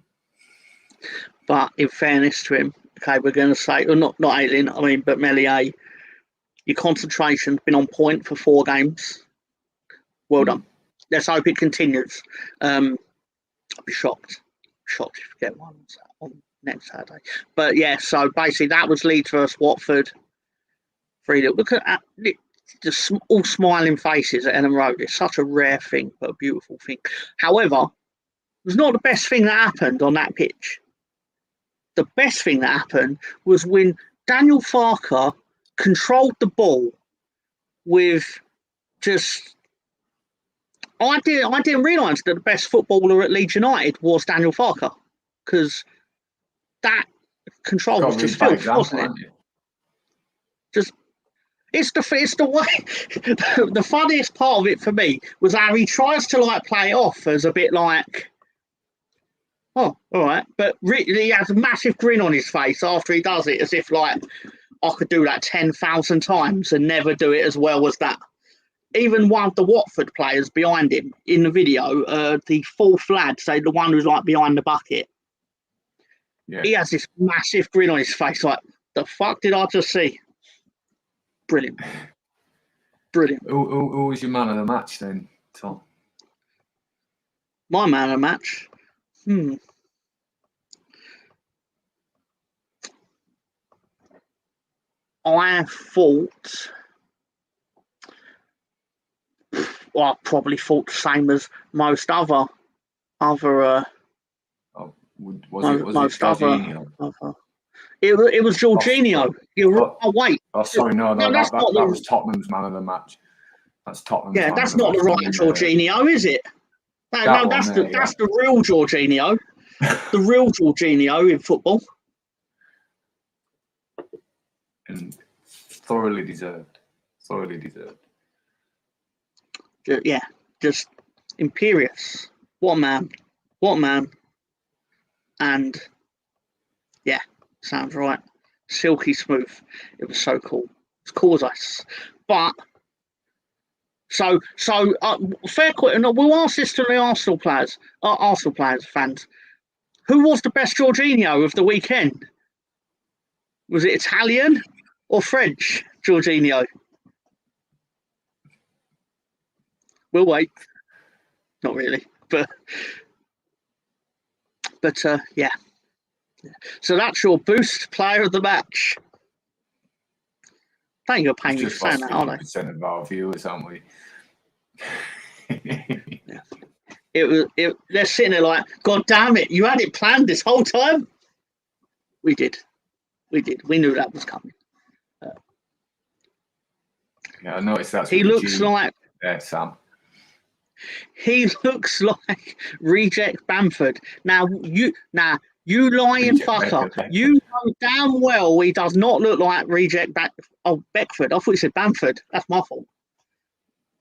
But in fairness to him, okay, we're going to say, not Ayling, but Meslier, your concentration's been on point for 4 games. Well done. Let's hope it continues. I'll be shocked if we get one on next Saturday. But yeah, so basically that was Leeds versus Watford. 3-0. Look at that. Just all smiling faces at Ellen Road. It's such a rare thing, but a beautiful thing. However, it was not the best thing that happened on that pitch. the best thing that happened was when Daniel Farker controlled the ball with just. I didn't realise that the best footballer at Leeds United was Daniel Farker, because that control was just filth, wasn't it? Just it's the way. The funniest part of it for me was how he tries to like play it off as a bit like, oh, all right, but really he has a massive grin on his face after he does it, as if like I could do that 10,000 times and never do it as well as that. Even one of the Watford players behind him in the video, the fourth lad, say the one who's like behind the bucket, he has this massive grin on his face, like, the fuck did I just see? Brilliant. Brilliant. Who was your man of the match then, Tom? My man of the match? I thought... Well, I probably thought the same as most other was it Jorginho? It was Jorginho. Wait. Oh, sorry, no, that was Tottenham's man of the match. That's Tottenham's. Yeah, that's not the right Jorginho, is it? That's the real Jorginho. The real Jorginho in football. And thoroughly deserved. Yeah, just imperious. What a man. And yeah, sounds right. Silky smooth. It was so cool. It's cool as ice. But fair question. We'll ask this to the Arsenal players, fans. Who was the best Jorginho of the weekend? Was it Italian or French Jorginho? We'll wait. Not really, but yeah. So that's your boost player of the match. I think you're paying me for saying that, aren't they? Of our viewers, aren't we? Yeah. They're sitting there like, God damn it! You had it planned this whole time. We did. We knew that was coming. Yeah, I noticed that. He looks like. Sam. He looks like reject Bamford. Now you lying fucker. You know damn well he does not look like reject Beckford. I thought you said Bamford. That's my fault.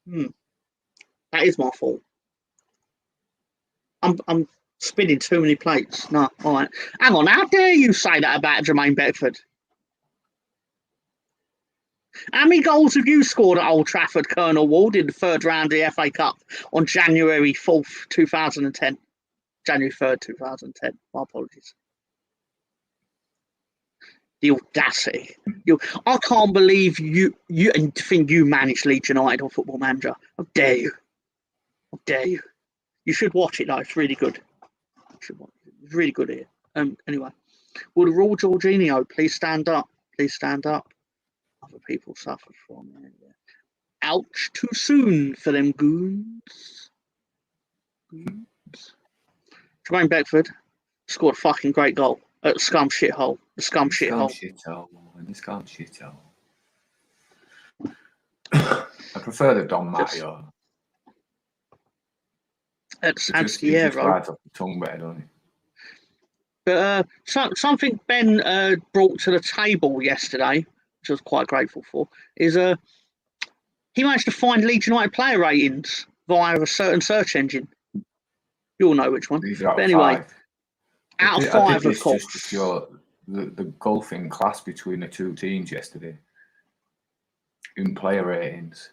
That is my fault. I'm spinning too many plates. No, all right. Hang on. How dare you say that about Jermaine Beckford? How many goals have you scored at Old Trafford, Colonel Ward, in the third round of the FA Cup on January 4th, 2010? January 3rd, 2010. My apologies. The audacity. I can't believe you think you managed Leeds United on Football Manager. How dare you? How dare you? You should watch it, though. It's really good. It's really good here. Anyway. Will the Raw Jorginho please stand up? Please stand up. Other people suffer from it. Yeah. Ouch, too soon for them goons. Jermaine Beckford scored a fucking great goal at the scum shithole. The scum shithole. I prefer the Don Matteo. It's right off the tongue better, don't he? But something Ben brought to the table yesterday, which I was quite grateful for, is he managed to find Leeds United player ratings via a certain search engine. You all know which one. But anyway, out of 5, of course. Just the golfing class between the two teams yesterday in player ratings.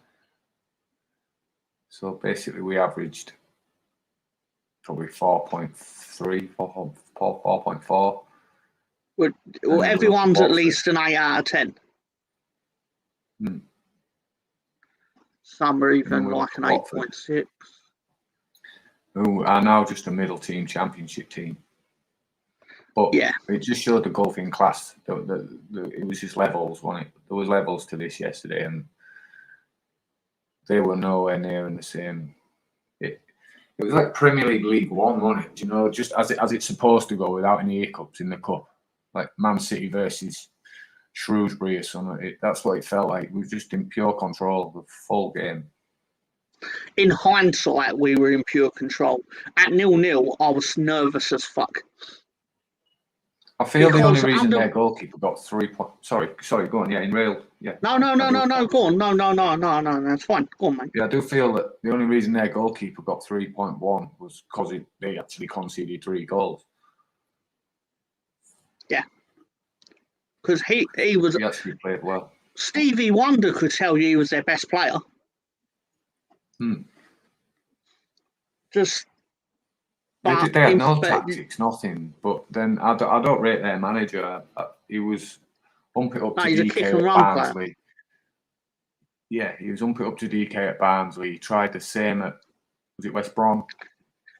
So basically, we averaged probably 4.3, 4.4. Well, everyone's at least an 8 out of 10. Some are even like an 8.6. Who are now just a middle team championship team. But yeah, it just showed the golfing class. It was just levels, wasn't it? There was levels to this yesterday, and they were nowhere near in the same. It was like Premier League 1, wasn't it? You know, just as it's supposed to go without any hiccups in the cup. like Man City versus Shrewsbury or something. That's what it felt like. We were just in pure control of the full game. In hindsight, we were in pure control. At 0-0, I was nervous as fuck. I feel the only reason their goalkeeper got 3 points. Sorry, go on. Yeah, in real. Yeah. No. Go on. No. That's fine. Go on, mate. Yeah, I do feel that the only reason their goalkeeper got 3.1 was because they actually conceded 3 goals. Yeah. Because he actually played well. Stevie Wonder could tell you he was their best player. Just. They had no tactics, nothing. But then I don't rate their manager. He was ump it up to DK at Barnsley. Yeah, he was ump it up to DK at Barnsley. He tried the same at, was it West Brom?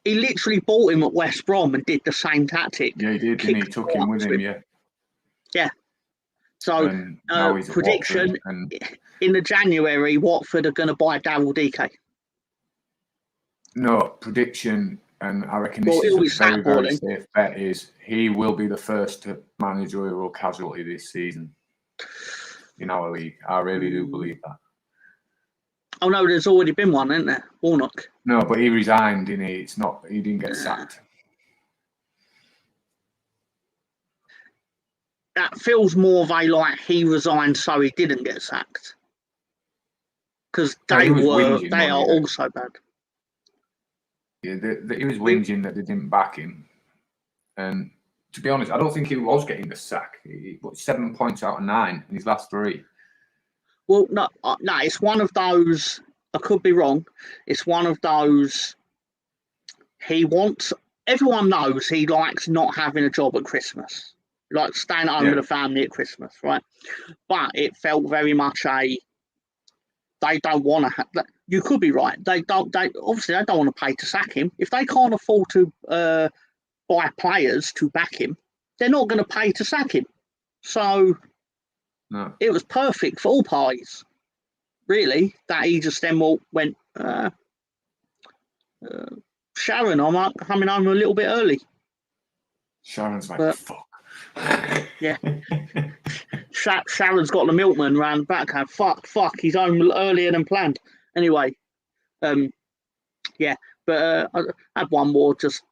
He literally bought him at West Brom and did the same tactic. Yeah, he did, and he took him with him, yeah. Yeah. So, prediction, in the January, Watford are going to buy Daryl DK. No, prediction... And I reckon this is a very safe bet, is he will be the first managerial casualty this season in our league. I really do believe that. Oh, no, there's already been one, isn't there? Warnock. No, but he resigned, didn't he? He didn't get sacked. That feels more of a he resigned so he didn't get sacked. Because they are also bad. Yeah, he was whinging that they didn't back him. And to be honest, I don't think he was getting the sack. He got 7 points out of 9 in his last 3. Well, no, it's one of those, I could be wrong, it's one of those, everyone knows he likes not having a job at Christmas. Like staying home with the family at Christmas, right? But it felt very much they don't want to have that. You could be right. They don't want to pay to sack him. If they can't afford to buy players to back him, they're not going to pay to sack him. So It was perfect for all parties, really, that he just then went, Sharon, I'm coming home a little bit early. Sharon's like, fuck. Yeah. Sharon's got the milkman round the back. Fuck, he's home earlier than planned. Anyway, but I had one more. Just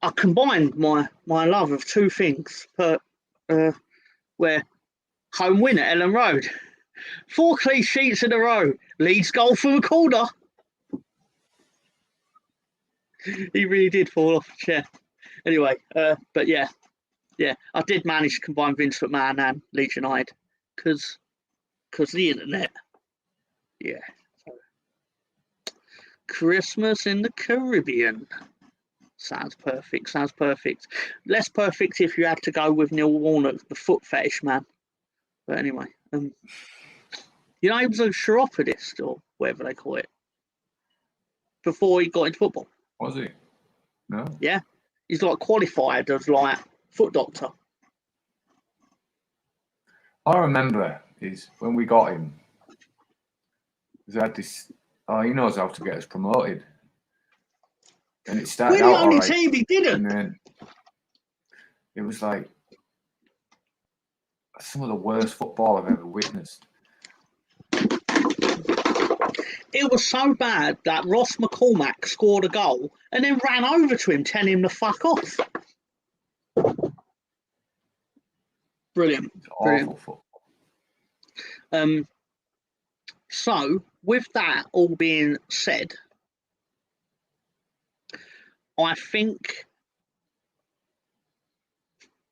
I combined my love of 2 things. Where home win at Ellen Road, 4 clean sheets in a row. Leeds goal from a corner. He really did fall off the chair. Anyway, but yeah, I did manage to combine Vince McMahon and Leeds United because the internet. Yeah. Christmas in the Caribbean. Sounds perfect. Less perfect if you had to go with Neil Warnock, the foot fetish man. But anyway, he was a chiropodist or whatever they call it before he got into football. Was he? No. Yeah. He's qualified as foot doctor. All I remember is when we got him, he had this. Oh, he knows how to get us promoted. And it started out all right. Team he didn't. And then it was like some of the worst football I've ever witnessed. It was so bad that Ross McCormack scored a goal and then ran over to him, telling him to fuck off. Brilliant. Awful football. So, with that all being said, I think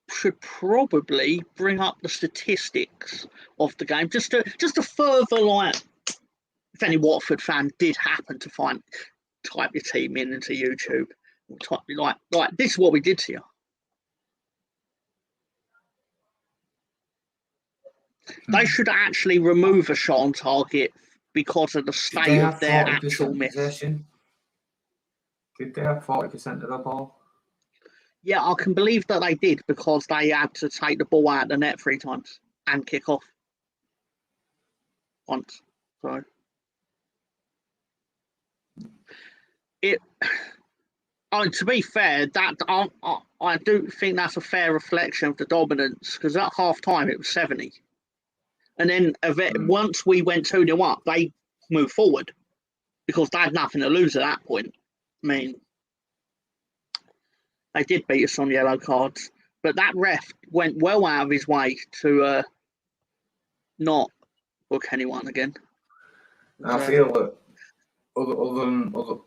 should probably bring up the statistics of the game just to further if any Watford fan did happen to type your team into YouTube, or type like this is what we did to you. They should actually remove a shot on target because of the state of their actual miss. Possession? Did they have 40% of the ball? Yeah, I can believe that they did because they had to take the ball out of the net 3 times and kick off once. So to be fair, that I I do think that's a fair reflection of the dominance, because at half time it was 70. And then once we went 2-0 up, they moved forward because they had nothing to lose at that point. I mean, they did beat us on yellow cards, but that ref went well out of his way to not book anyone again. I feel that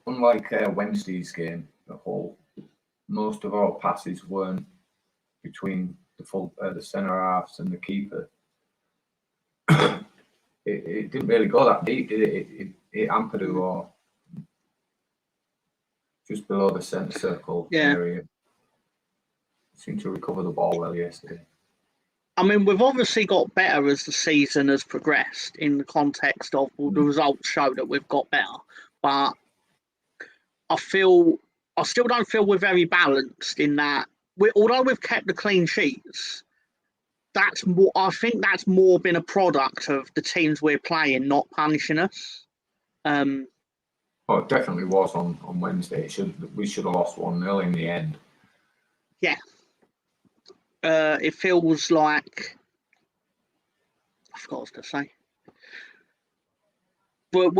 unlike Wednesday's game at Hull, most of our passes weren't between the centre halves and the keeper. It didn't really go that deep, did it? It hampered it or just below the centre circle area. Seemed to recover the ball well yesterday. I mean, we've obviously got better as the season has progressed in the context of the results show that we've got better. But I still don't feel we're very balanced in that. Although we've kept the clean sheets, that's more. I think that's more been a product of the teams we're playing not punishing us. Well, it definitely was on Wednesday. We should have lost 1-0 in the end. Yeah. It feels like I forgot what I was going to say, but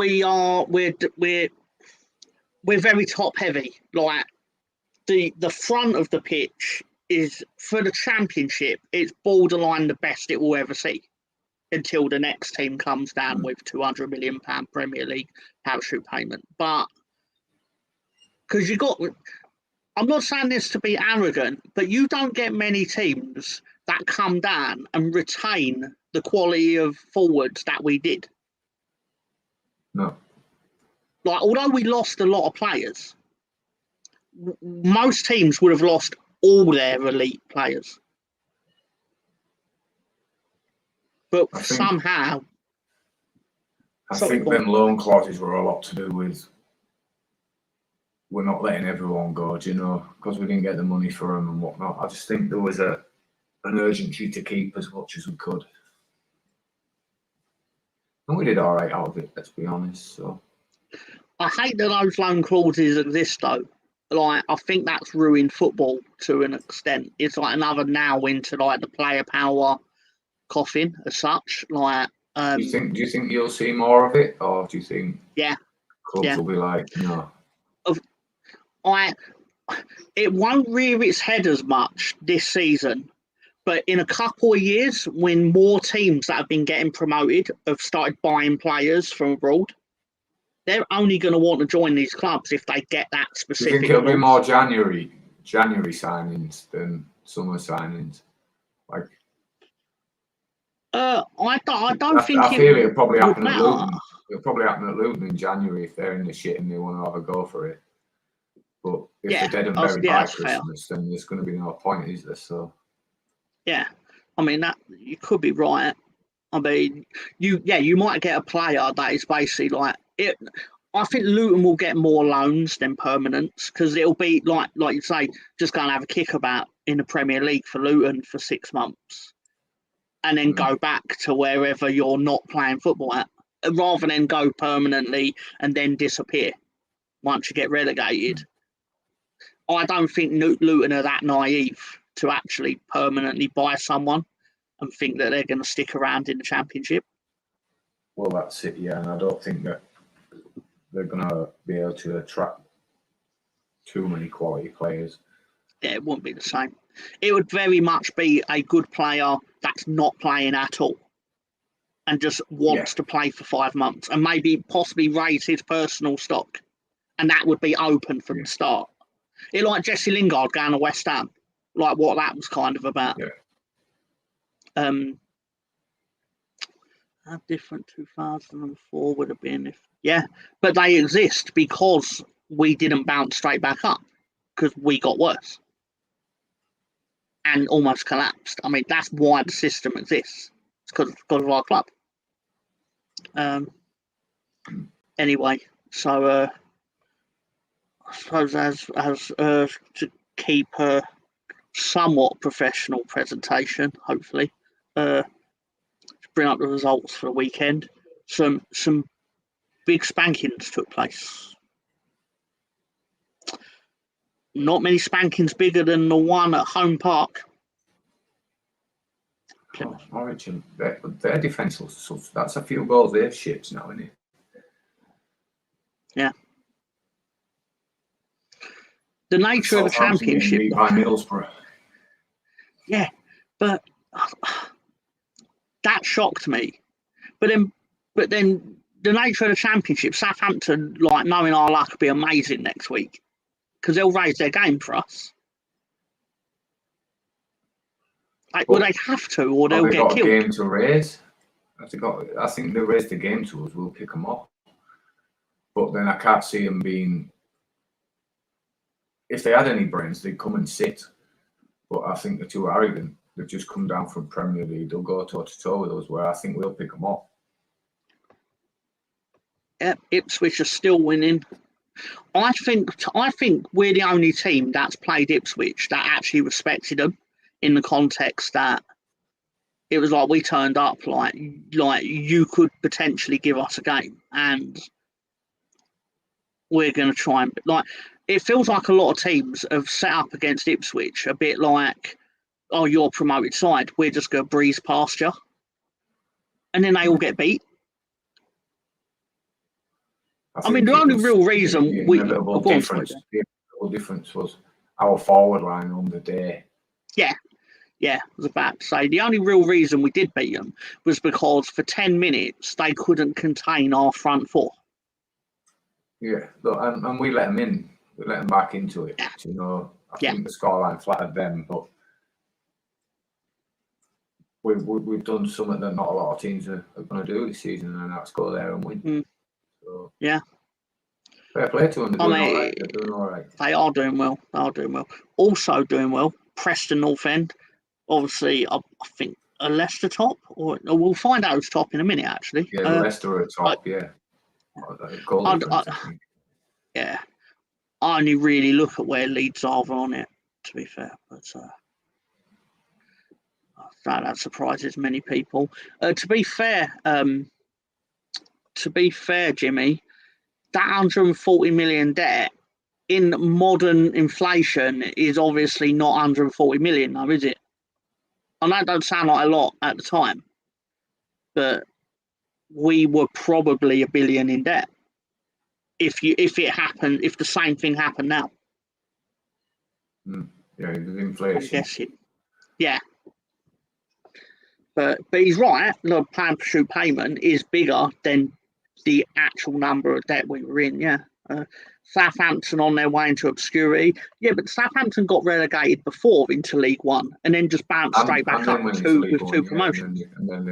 we're very top heavy. Like the front of the pitch is for the Championship. It's borderline the best it will ever see until the next team comes down with £200 million Premier League parachute payment. But because I'm not saying this to be arrogant, but you don't get many teams that come down and retain the quality of forwards that we did. No. Like, although we lost a lot of players, most teams would have lost all their elite players. But I think them loan clauses were a lot to do with we're not letting everyone go, because we didn't get the money for them and whatnot. I just think there was an urgency to keep as much as we could. And we did all right out of it, let's be honest. So I hate that those loan clauses exist, though. Like, I think that's ruined football to an extent. It's like another nail into like the player power coffin as such. Like, do you think you'll see more of it, or do you think clubs will be like, no? It won't rear its head as much this season, but in a couple of years, when more teams that have been getting promoted have started buying players from abroad, they're only going to want to join these clubs if they get that specific. Do you think it'll be more January signings than summer signings? Like, I don't think. I feel it'll probably happen at Luton. It'll probably happen at Luton in January if they're in the shit and they want to have a go for it. But if they're dead and buried by Christmas, then there's going to be no point, is there? So, yeah, I mean that you could be right. I mean, you might get a player that is basically like it. I think Luton will get more loans than permanents because it'll be like you say, just go and have a kickabout in the Premier League for Luton for 6 months, and then go back to wherever you're not playing football at, rather than go permanently and then disappear once you get relegated. I don't think Luton are that naive to actually permanently buy someone and think that they're going to stick around in the Championship. Well, that's it, yeah. And I don't think that they're going to be able to attract too many quality players. Yeah, it wouldn't be the same. It would very much be a good player that's not playing at all and just wants to play for 5 months and maybe possibly raise his personal stock. And that would be open from the start. It like Jesse Lingard going to West Ham, like what that was kind of about. Yeah. How different 2004 would have been if but they exist because we didn't bounce straight back up because we got worse and almost collapsed. I mean, that's why the system exists. It's because of our club. Anyway, so I suppose as to keep a somewhat professional presentation, hopefully, to bring up the results for the weekend. Some big spankings took place. not many spankings bigger than the one at Home Park. Norwich, their defence was that's a few goals they've shipped now, isn't it? Yeah. The nature of the Championship. By Middlesbrough. Yeah, but that shocked me. But then the nature of the Championship, Southampton, like knowing our luck, will be amazing next week because they'll raise their game for us. Like, will they have to, or they'll get killed? A game to raise. I think they raise the game to us. We'll pick them up. But then I can't see them being. If they had any brains, they'd come and sit. But I think they're too arrogant. They've just come down from Premier League. They'll go toe to toe with us. Where I think we'll pick them up. Yeah, Ipswich are still winning. I think we're the only team that's played Ipswich that actually respected them. In the context that it was like we turned up, like you could potentially give us a game, and we're going to try and like. It feels like a lot of teams have set up against Ipswich a bit like, oh, you're promoted side, we're just going to breeze past you, and then they all get beat. I mean, the only real reason the difference was our forward line on the day. Yeah, I was about to say, the only real reason we did beat them was because for 10 minutes they couldn't contain our front four. Yeah, look, and we let them in. We let them back into it. Yeah. You know, I think the scoreline flattered them, but we've done something that not a lot of teams are going to do this season, and that's go there and win. So, yeah. Fair play to them. They're doing all right. They are doing well. Also doing well, Preston North End. Obviously, I think a Leicester top, or we'll find out who's top in a minute. Actually, yeah, Leicester are top. Yeah, yeah. I only really look at where Leeds are on it, to be fair, but that surprises many people. To be fair, Jimmy, that 140 million debt in modern inflation is obviously not 140 million, though, is it? And that don't sound like a lot at the time, but we were probably $1 billion in debt if the same thing happened now. Yeah, there's inflation. I'm guessing. Yeah. But he's right. The plan for shoot payment is bigger than the actual number of debt we were in. Yeah. Southampton on their way into obscurity. Yeah, but Southampton got relegated before into League One and then just bounced straight back up with two promotions. And then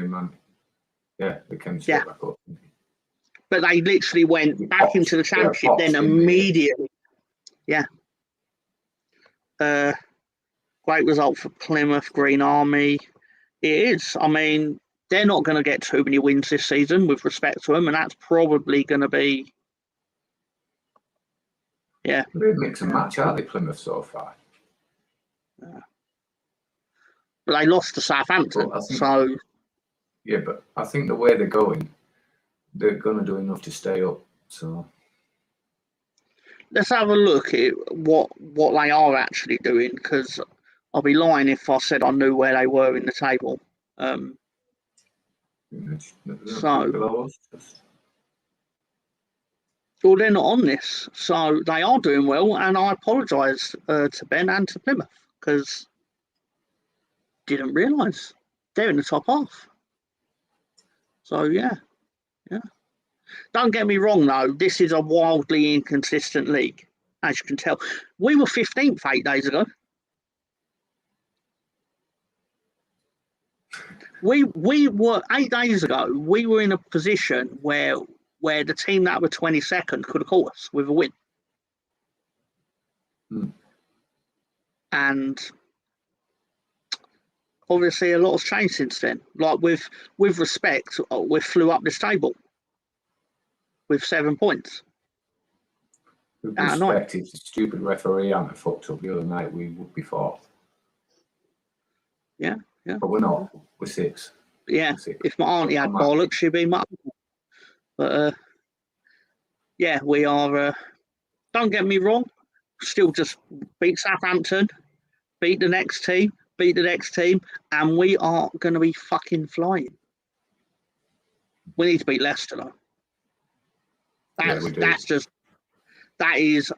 they came straight back up. But they literally went back into the Championship then immediately. Yeah. Great result for Plymouth, Green Army. It is. I mean, they're not going to get too many wins this season with respect to them, and that's probably going to be. Yeah. They mix and match, aren't they, Plymouth so far? Yeah. But they lost to Southampton, Yeah, but I think the way they're going, they're going to do enough to stay up. So let's have a look at what they are actually doing, because I'll be lying if I said I knew where they were in the table. Well, they're not on this, so they are doing well, and I apologise to Ben and to Plymouth because didn't realise they're in the top half. So yeah. Don't get me wrong though, this is a wildly inconsistent league, as you can tell. We were 15th 8 days ago. We were 8 days ago. We were in a position where the team that were 22nd could have caught us with a win. And obviously a lot has changed since then. Like with respect, we flew up this table with 7 points. With respect, if the stupid referee hadn't fucked up the other night, we would be fourth. Yeah. But we're not. We're six. Yeah. If my auntie had bollocks, she'd be my. But yeah, we are. Don't get me wrong. still just beat Southampton, beat the next team, and we are going to be fucking flying. We need to beat Leicester, though. That is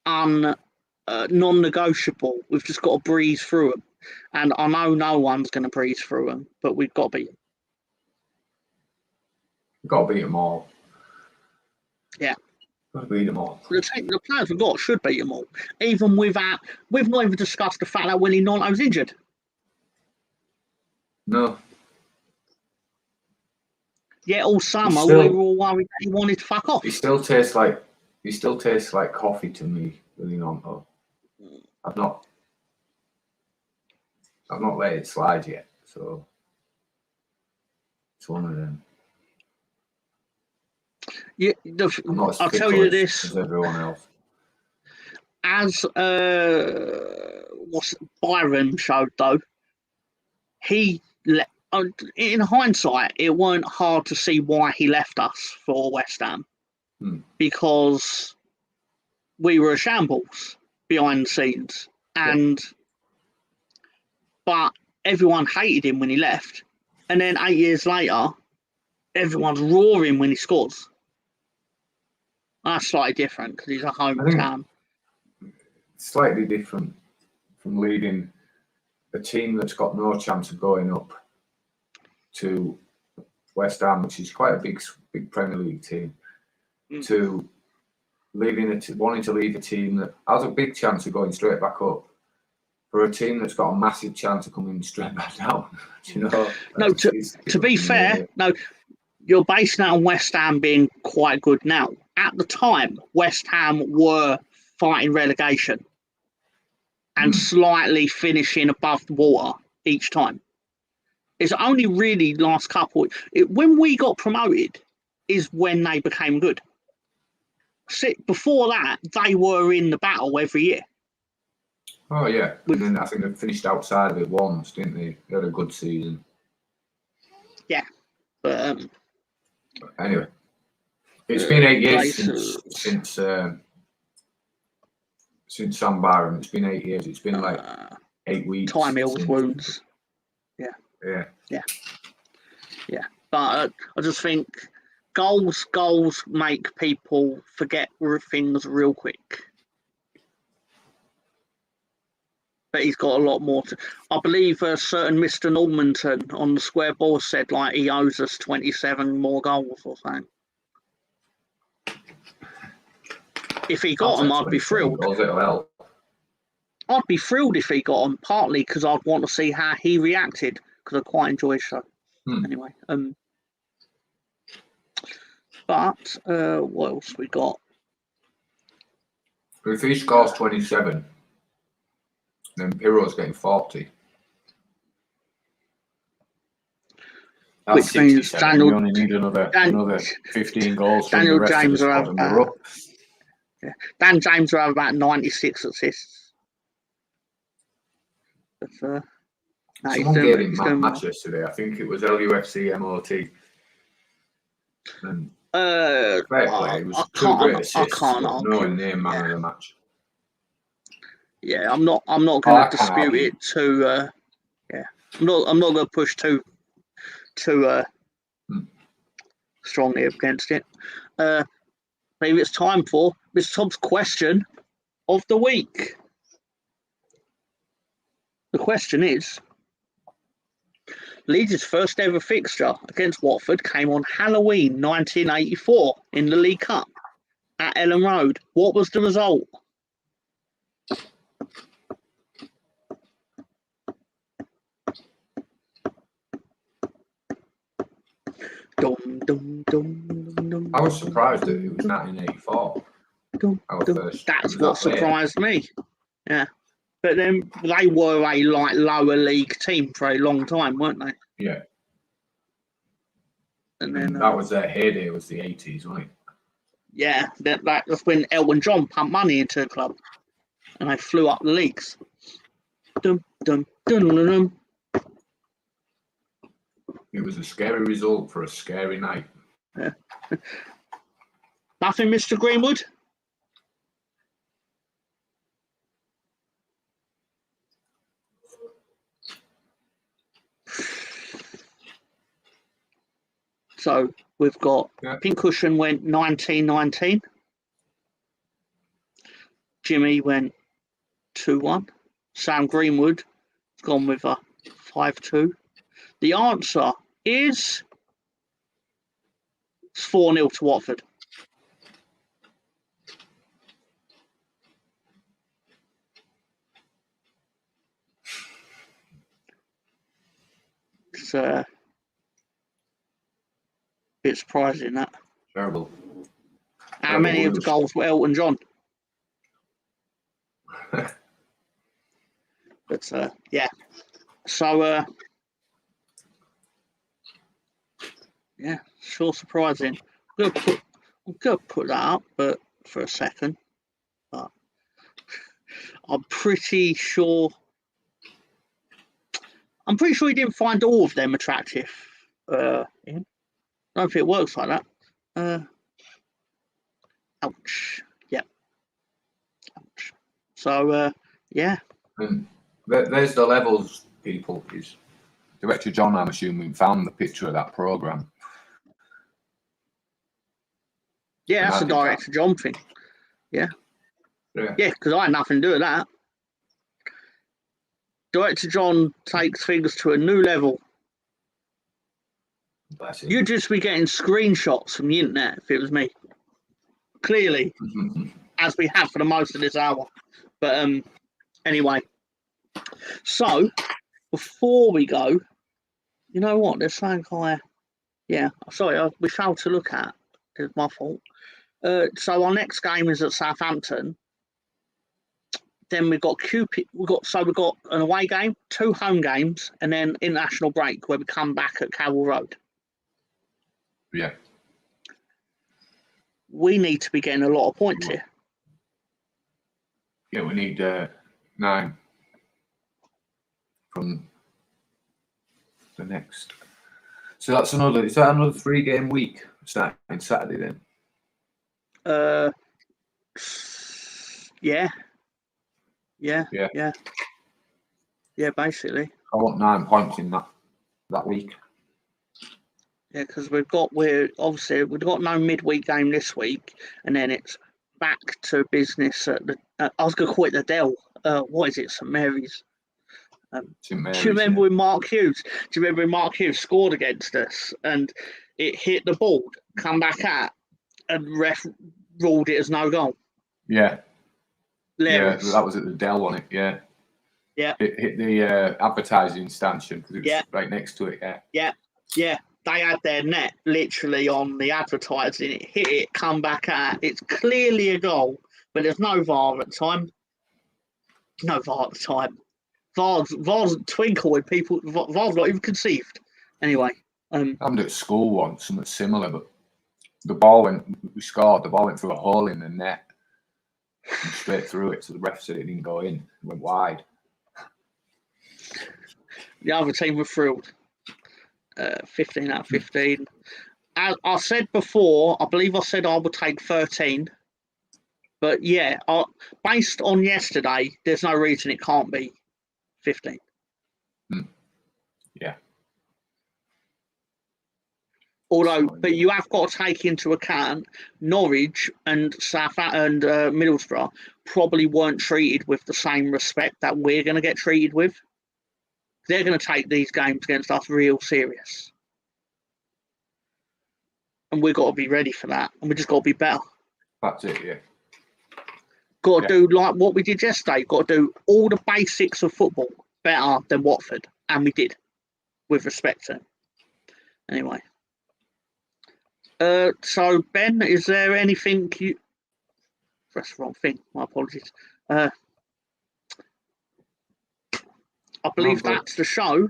non-negotiable. We've just got to breeze through them. And I know no one's going to breeze through them, but we've got to beat them. We've got to beat them all. Yeah. Got to beat them all. The players we've got should beat them all. Even without... We've not even discussed the fact that Willie Gnonto was injured. No. Yeah, all summer we were all worried that he wanted to fuck off. He still tastes like coffee to me, Willie Gnonto. I've not let it slide yet, so it's one of them. Yeah, I'll tell you this. As everyone else. As Byron showed, though, in hindsight, it weren't hard to see why he left us for West Ham. Because we were a shambles behind the scenes. But everyone hated him when he left. And then 8 years later, everyone's roaring when he scores. That's slightly different because he's a hometown. Slightly different from leading a team that's got no chance of going up to West Ham, which is quite a big Premier League team, to wanting to leave a team that has a big chance of going straight back up for a team that's got a massive chance of coming straight back down. You know? No, to be fair, no, you're basing that on West Ham being quite good now. At the time, West Ham were fighting relegation and slightly finishing above the water each time. It's only really last couple. When we got promoted is when they became good. Before that, they were in the battle every year. Oh, yeah. And then I think they finished outside of it once, didn't they? They had a good season. Yeah. But anyway, it's been 8 years since Sam Byron. It's been 8 years. It's been like 8 weeks. Time heals wounds. Yeah. But I just think goals make people forget things real quick. But he's got a lot more to. I believe a certain Mr. Normanton on the square board said like he owes us 27 more goals or something. If he got them, I'd be thrilled. I'd be thrilled if he got them, partly because I'd want to see how he reacted, because I quite enjoy his show. Anyway, but what else we got? If he scores 27, then Pirro's getting 40. Which means Daniel, we only need another 15 goals. Daniel James will have Dan James will have about 96 assists. But, someone gave him match yesterday. I think it was LUFC MOT. And it was two great assists, no name man of the match. Yeah, I'm not going to dispute it too. I'm not going to push too strongly against it. Maybe it's time for Mr. Tom's question of the week. The question is: Leeds' first ever fixture against Watford came on Halloween 1984 in the League Cup at Ellen Road. What was the result? I was surprised that it was 1984. That's what surprised me. Yeah. But then they were a lower league team for a long time, weren't they? Yeah. And then that was their heyday, was the 80s, wasn't it? Yeah, that's when Elton John pumped money into the club and they flew up the leagues. Dum, dum, dum, dum, dum. It was a scary result for a scary night. Yeah. Nothing, Mr. Greenwood? So we've got Pincushion went 19-19. Jimmy went 2-1. Sam Greenwood has gone with a 5-2. The answer is 4-0 to Watford. It's a bit surprising, that. Terrible. How many of the goals were Elton John? But yeah. So yeah, sure surprising. I'm gonna put that up, but for a second. But I'm pretty sure he didn't find all of them attractive. I don't think it works like that. Ouch. Yep. Ouch. So yeah. There's the levels, people. Is Director John, I'm assuming, found the picture of that programme. Yeah, that's a Director John thing. Yeah. Yeah, because I had nothing to do with that. Director John takes things to a new level. You'd just be getting screenshots from the internet if it was me. Clearly, as we have for the most of this hour. But anyway. So, before we go, you know what? There's something we failed to look at. It's my fault. So our next game is at Southampton. Then we've got we've got an away game, 2 home games, and then international break where we come back at Carroll Road. Yeah. We need to be getting a lot of points here. Yeah, we need 9 from the next. So is that another 3-game week starting Saturday then? Yeah, basically. I want 9 points in that week. Yeah, because we've got no midweek game this week, and then it's back to business at the. I was gonna call it the Dell. What is it? St Mary's. St Mary's. Do you remember when Mark Hughes? Do you remember when Mark Hughes scored against us and it hit the board, come back at, and ref ruled it as no goal? Yeah. Hilarious. Yeah, that was at the Dell, wasn't it? Yeah. Yeah. It hit the advertising stanchion because it was right next to it. Yeah. Yeah. They had their net literally on the advertising. It hit it, come back at. It's clearly a goal, but there's no VAR at the time. VAR's twinkle when people. VAR's not even conceived. Anyway. Happened at school once, something similar, but the ball we scored, the ball went through a hole in the net and straight through it. So the ref said it didn't go in, it went wide. The other team were thrilled. 15 out of 15. As I said before, I believe I said I would take 13. But yeah, based on yesterday, there's no reason it can't be 15. Yeah. But you have got to take into account Norwich and Middlesbrough probably weren't treated with the same respect that we're going to get treated with. They're going to take these games against us real serious. And we've got to be ready for that. And we just got to be better. That's it, yeah. Got to do like what we did yesterday. Got to do all the basics of football better than Watford. And we did, with respect to them. Anyway. So, Ben, is there anything you... That's the wrong thing. My apologies. I believe that's the show.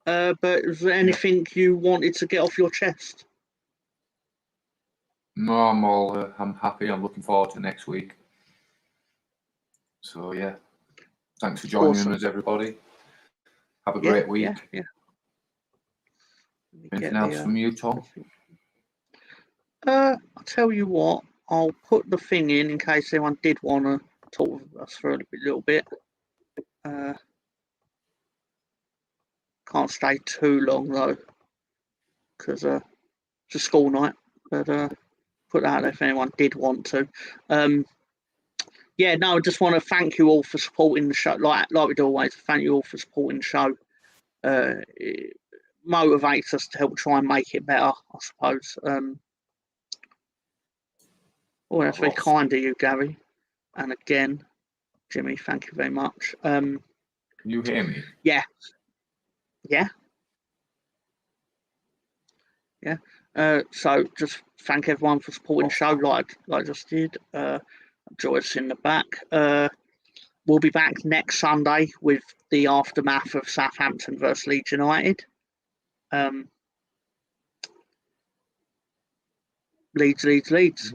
But is there anything you wanted to get off your chest? No, I'm happy. I'm looking forward to next week. So, yeah. Thanks for joining us, everybody. Have a great week. Yeah. Anything else from you, Tom? I'll tell you what. I'll put the thing in case anyone did want to talk with us for a little bit. Can't stay too long though, because It's a school night, but put that out there if anyone did want to. Yeah, no, I just want to thank you all for supporting the show, like we do always. Thank you all for supporting the show. It motivates us to help try and make it better, I suppose. Oh, that's very kind of you, Gary. And again, Jimmy, thank you very much. Can you hear me? Yeah. So just thank everyone for supporting the show, like I just did. Joyce in the back. We'll be back next Sunday with the aftermath of Southampton versus Leeds United. Leeds.